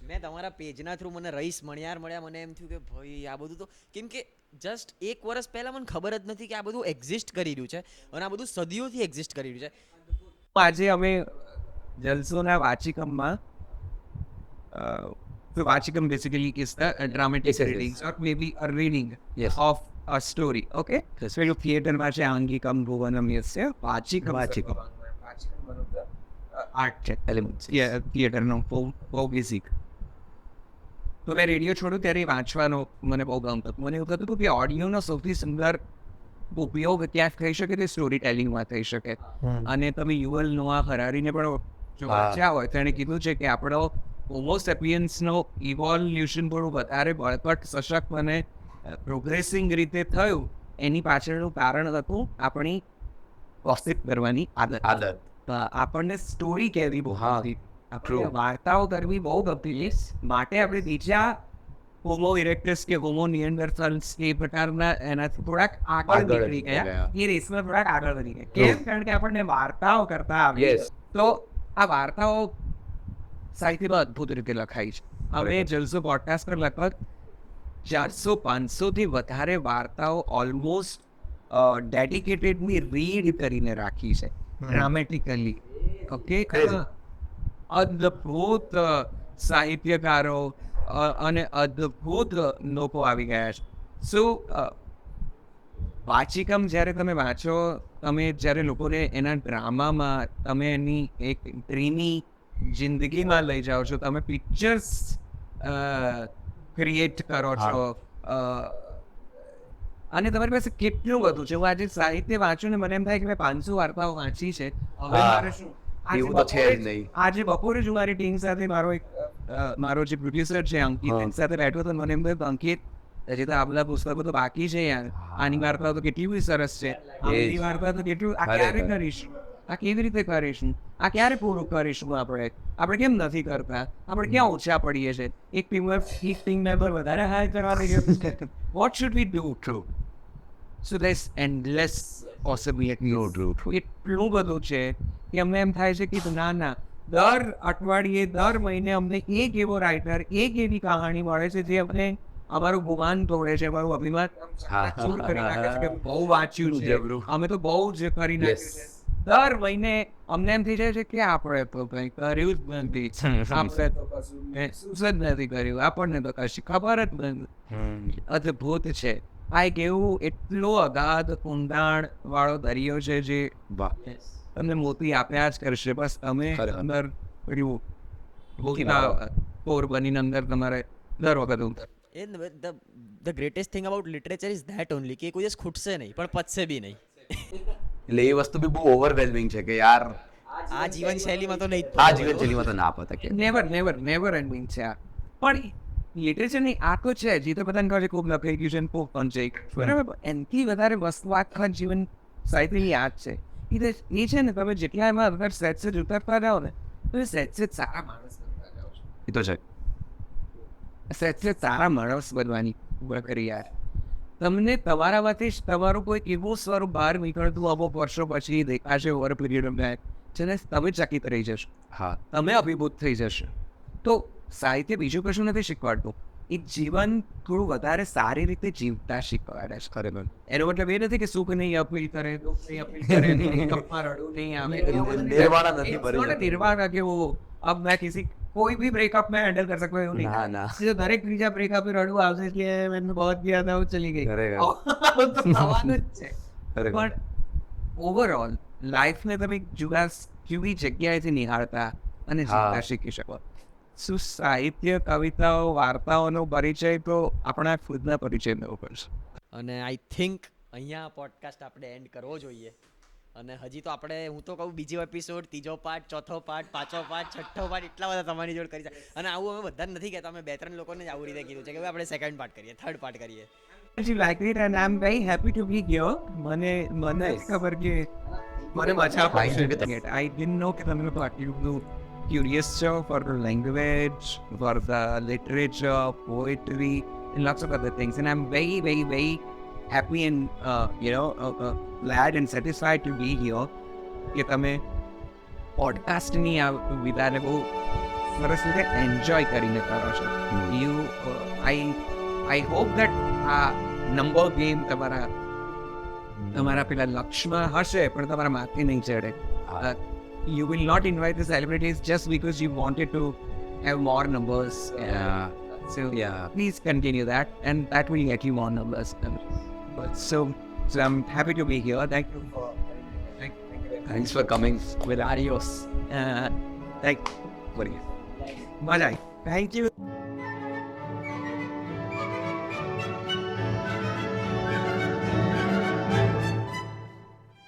S1: મેં તમારા પેજના થ્રુ મને રઈસ મણિયાર મળ્યા, મને એમ થયું કે ભાઈ આ બધું તો કેમ કે જસ્ટ 1 વર્ષ પહેલાં મને ખબર જ નથી કે આ બધું એક્ઝિસ્ટ કરી રહ્યું છે અને આ બધું સદીઓથી એક્ઝિસ્ટ કરી રહ્યું છે.
S2: આજે અમે જલસોના વાચિકમમાં so Vachikam basically is the dramatic
S3: Yes.
S2: readings or maybe a reading
S3: Yes.
S2: of a story. Okay, so your theater માં છે આંગિકમ ભુવનમ યસ્ય વાચિકમ.
S3: વાચિકમ.
S2: આર્ટ છે
S3: Elements.
S2: થિયેટર નો બહુ બેઝિક. તો મેં રેડિયો છોડ્યું ત્યારે વાંચવાનો મને બહુ ગમતું. મને એવું થતું હતું કે ઓડિયોનો સૌથી સુંદર ઉપયોગ ક્યાં થઈ શકે તે સ્ટોરી ટેલિંગમાં થઈ શકે. અને તમે યુવલ નોઆ હરારીને પણ જો વાંચ્યા હોય તેણે કીધું છે કે આપણો હોમોસેપિયન્સનો ઇવોલ્યુશન થોડું વધારે બળકટ, સશક્ત અને પ્રોગ્રેસિંગ રીતે થયું. એની પાછળનું કારણ હતું આપણી ગોસિપ કરવાની આદત. આપણને સ્ટોરી કહેવી બહુ ગમતી, આપણને વાર્તાઓ કરવી બહુ ગમતી. માટે આપણે બીજા હોમો ઇરેક્ટસ કે હોમો નિએન્ડરથલ્સ એ પ્રકારના એનાથી થોડાક આગળ નીકળી ગયા. એ રેસમાં થોડાક આગળ વધી ગયા. કેમ? કારણ કે આપણને વાર્તાઓ કરતા આવી.
S3: Yes.
S2: તો આ વાર્તાઓ સાહિત્યમાં અદ્ભુત રીતે લખાઈ છે. હવે જલસો પોડકાસ્ટ પર લગભગ 400-500 થી વધારે વાર્તાઓ ઓલમોસ્ટ ડેડિકેટેડલી રીડ કરીને રાખી છે ડ્રામેટિકલી. ઓકે, અદ્ભુત સાહિત્યકારો અને અદ્ભુત લોકો આવી ગયા છે. શું વાચિકમ જ્યારે તમે વાંચો, તમે જ્યારે લોકોને એના ડ્રામામાં તમે એની એક ડ્રીમી જિંદગીમાં લઈ જાઓ છો, તમે પિક્ચર્સ ક્રિએટ કરો છો, અને તમારી પાસે કેટલું બધું છે. હું આજે સાહિત્ય વાંચું ને મને એમ થાય કે મેં 500 વાર્તાઓ વાંચી છે. હવે મારે શું?
S3: એવું તો છે જ નહીં.
S2: આજે બપોરે જ હું મારી ટીમ સાથે મારો જે પ્રોડ્યુસર છે અંકિત, એની સાથે બેઠો હતો. મને એમ થયું અંકિત હજી તો આ બધા પુસ્તકો તો બાકી છે યાર. આની વાર્તા તો કેટલી બધી સરસ છે, આની વાર્તા તો કેટલું, આ ક્યારે કરીશું, આ કેવી રીતે કરીશું, આ ક્યારે પૂરું કરીશું, આપણે કેમ નથી કરતા, આપણે ક્યાં ઓછા પડીએ છે. એક ટીમ મેમ્બર વધારે હાયર કરવાની, what should we do to? So theirs endless possibility. એટલું બધું છે કે અમને એમ થાય છે કે ના દર અઠવાડિયે, દર મહિને અમને એક એવો રાઇટર, એક એવી કહાણી મળે છે જે અમને અમારું ગુમાન તોડે છે, અમારું અભિમાન ચૂર કરી નાખે છે કે બહુ વાંચ્યું છે, અમે તો બહુ જ કરી નાખ્યું છે. દર મહિને અમને એમ થઈ જાય છે કે આપણે તો કંઈ કર્યું જ નથી, આપણે તો કશું મહેસૂસ જ નથી કર્યું, આપણને તો કશી ખબર જ નથી. અદ્ભુત છે. આ એક એવું એટલો અગાધ ઊંડાણ વાળો દરિયો છે જે તમને મોતી આપ્યા જ કરશે. બસ તમે અંદર પોર બનીને અંદર તમારે દર વખત ઉતર.
S1: The greatest thing about literature is that only કે કોઈ દિવસ ખૂટશે નહીં પણ પચશે બી નહીં.
S3: એટલે એ વસ્તુ બી બહુ ઓવરવેલ્મિંગ છે કે યાર
S1: આ જીવન શૈલીમાં તો નહીં,
S3: આ જીવનશૈલીમાં તો ના પતે કે
S2: નેવર એન્ડિંગ છે આ. પણ લિટરેચરની આ તો છે જ, તો બધાને કહે છે ખૂબ લખાઈ ગયું છે, ખૂબ પણ છે બરાબર. એનાથી વધારે વસ્તુ આખા જીવન સાહિત્યની યાદ છે એ છે ને તમે જેટલા એમાં અગર સેટ સેટ ઉતારતા જાઓ ને તો એ સેટ સેટ સારા માણસ બનતા જાઓ છો.
S3: એ તો છે.
S2: સેટ સેટ સારા માણસ બનવાની ઉભા કરી યાર. તમને તમારામાંથી જ તમારું કોઈ એવું સ્વરૂપ બહાર નીકળતું અમુક વર્ષો પછી દેખાશે ઓવર પીરિયડ ઓફ ટાઈમ જેને તમે ચકિત રહી જશો,
S3: હા
S2: તમે અભિભૂત થઈ જશો. તો સાહિત્ય બીજું કશું નથી શીખવાડતું, એ જીવન થોડું વધારે સારી રીતે જીવતા શીખવાડે છે.
S3: ખરેખર.
S2: એનો મતલબ એ નથી કે સુખ નહીં અપીલ કરે, દુઃખ નહીં અપીલ કરે, કપમાં રડવું નહીં આવે.
S3: નિર્વાણા નથી
S2: It's
S3: ભરી
S2: not a
S3: જતું.
S2: નિર્વાણા કે वो अब मैं किसी कोई भी ब्रेकअप में हैंडल कर सकता हूँ એવું નહીં.
S3: ના ના
S2: જો દરેક ત્રીજા બ્રેકઅપ રડવું આવશે કે મેં બહુ ગયા હતા હું ચલી ગઈ.
S3: ખરેખર.
S2: આવું તો થવાનું જ છે.
S3: ખરેખર.
S2: પણ ઓવરઓલ લાઈફને તમે જુદી જગ્યાએથી નિહાળતા અને જીવતા શીખી શકો. શું સાહિત્ય, કવિતાઓ, વાર્તાઓનો પરિચય તો આપણા ખુદના પરિચય મેળવવો પડશે.
S1: અને આઈ થિંક અહીંયા પોડકાસ્ટ આપણે એન્ડ કરવો જોઈએ. અને હજી તો આપણે, હું તો કહું, બીજો એપિસોડ, ત્રીજો પાર્ટ, ચોથો પાર્ટ, પાંચમો પાર્ટ, છઠ્ઠો પાર્ટ, એટલા બધા તમારી જોડે કરી શકે. અને આવું અમે બધા નથી કહેતા, અમે 2-3 લોકોને જ આવું રીતે કીધું છે કે ભાઈ આપણે સેકન્ડ પાર્ટ કરીએ, થર્ડ પાર્ટ કરીએ.
S2: You like it and I'm very happy to be here. મને ખબર કે મને મજા
S3: Thank you.
S2: પડશે. I didn't know કે તમે લોકો આટલું curious છો for the language, for the literature, poetry and lots of other things. And I'm very, very, very happy and glad and satisfied to be here. કે તમે પોડકાસ્ટની આ વિધાને બહુ સરસ રીતે એન્જોય કરીને કરો છો. આઈ હોપ દેટ આ નંબર ગેમ તમારા પેલા લક્ષ્યમાં હશે પણ તમારા માથે નહીં ચડે. You will not invite the celebrities just because you wanted to have more numbers. So please continue that, and that will get you more numbers. So I'm happy to be here. Thank you for
S3: Thanks for coming.
S2: with Arios. Thank you. Bye. Thank you.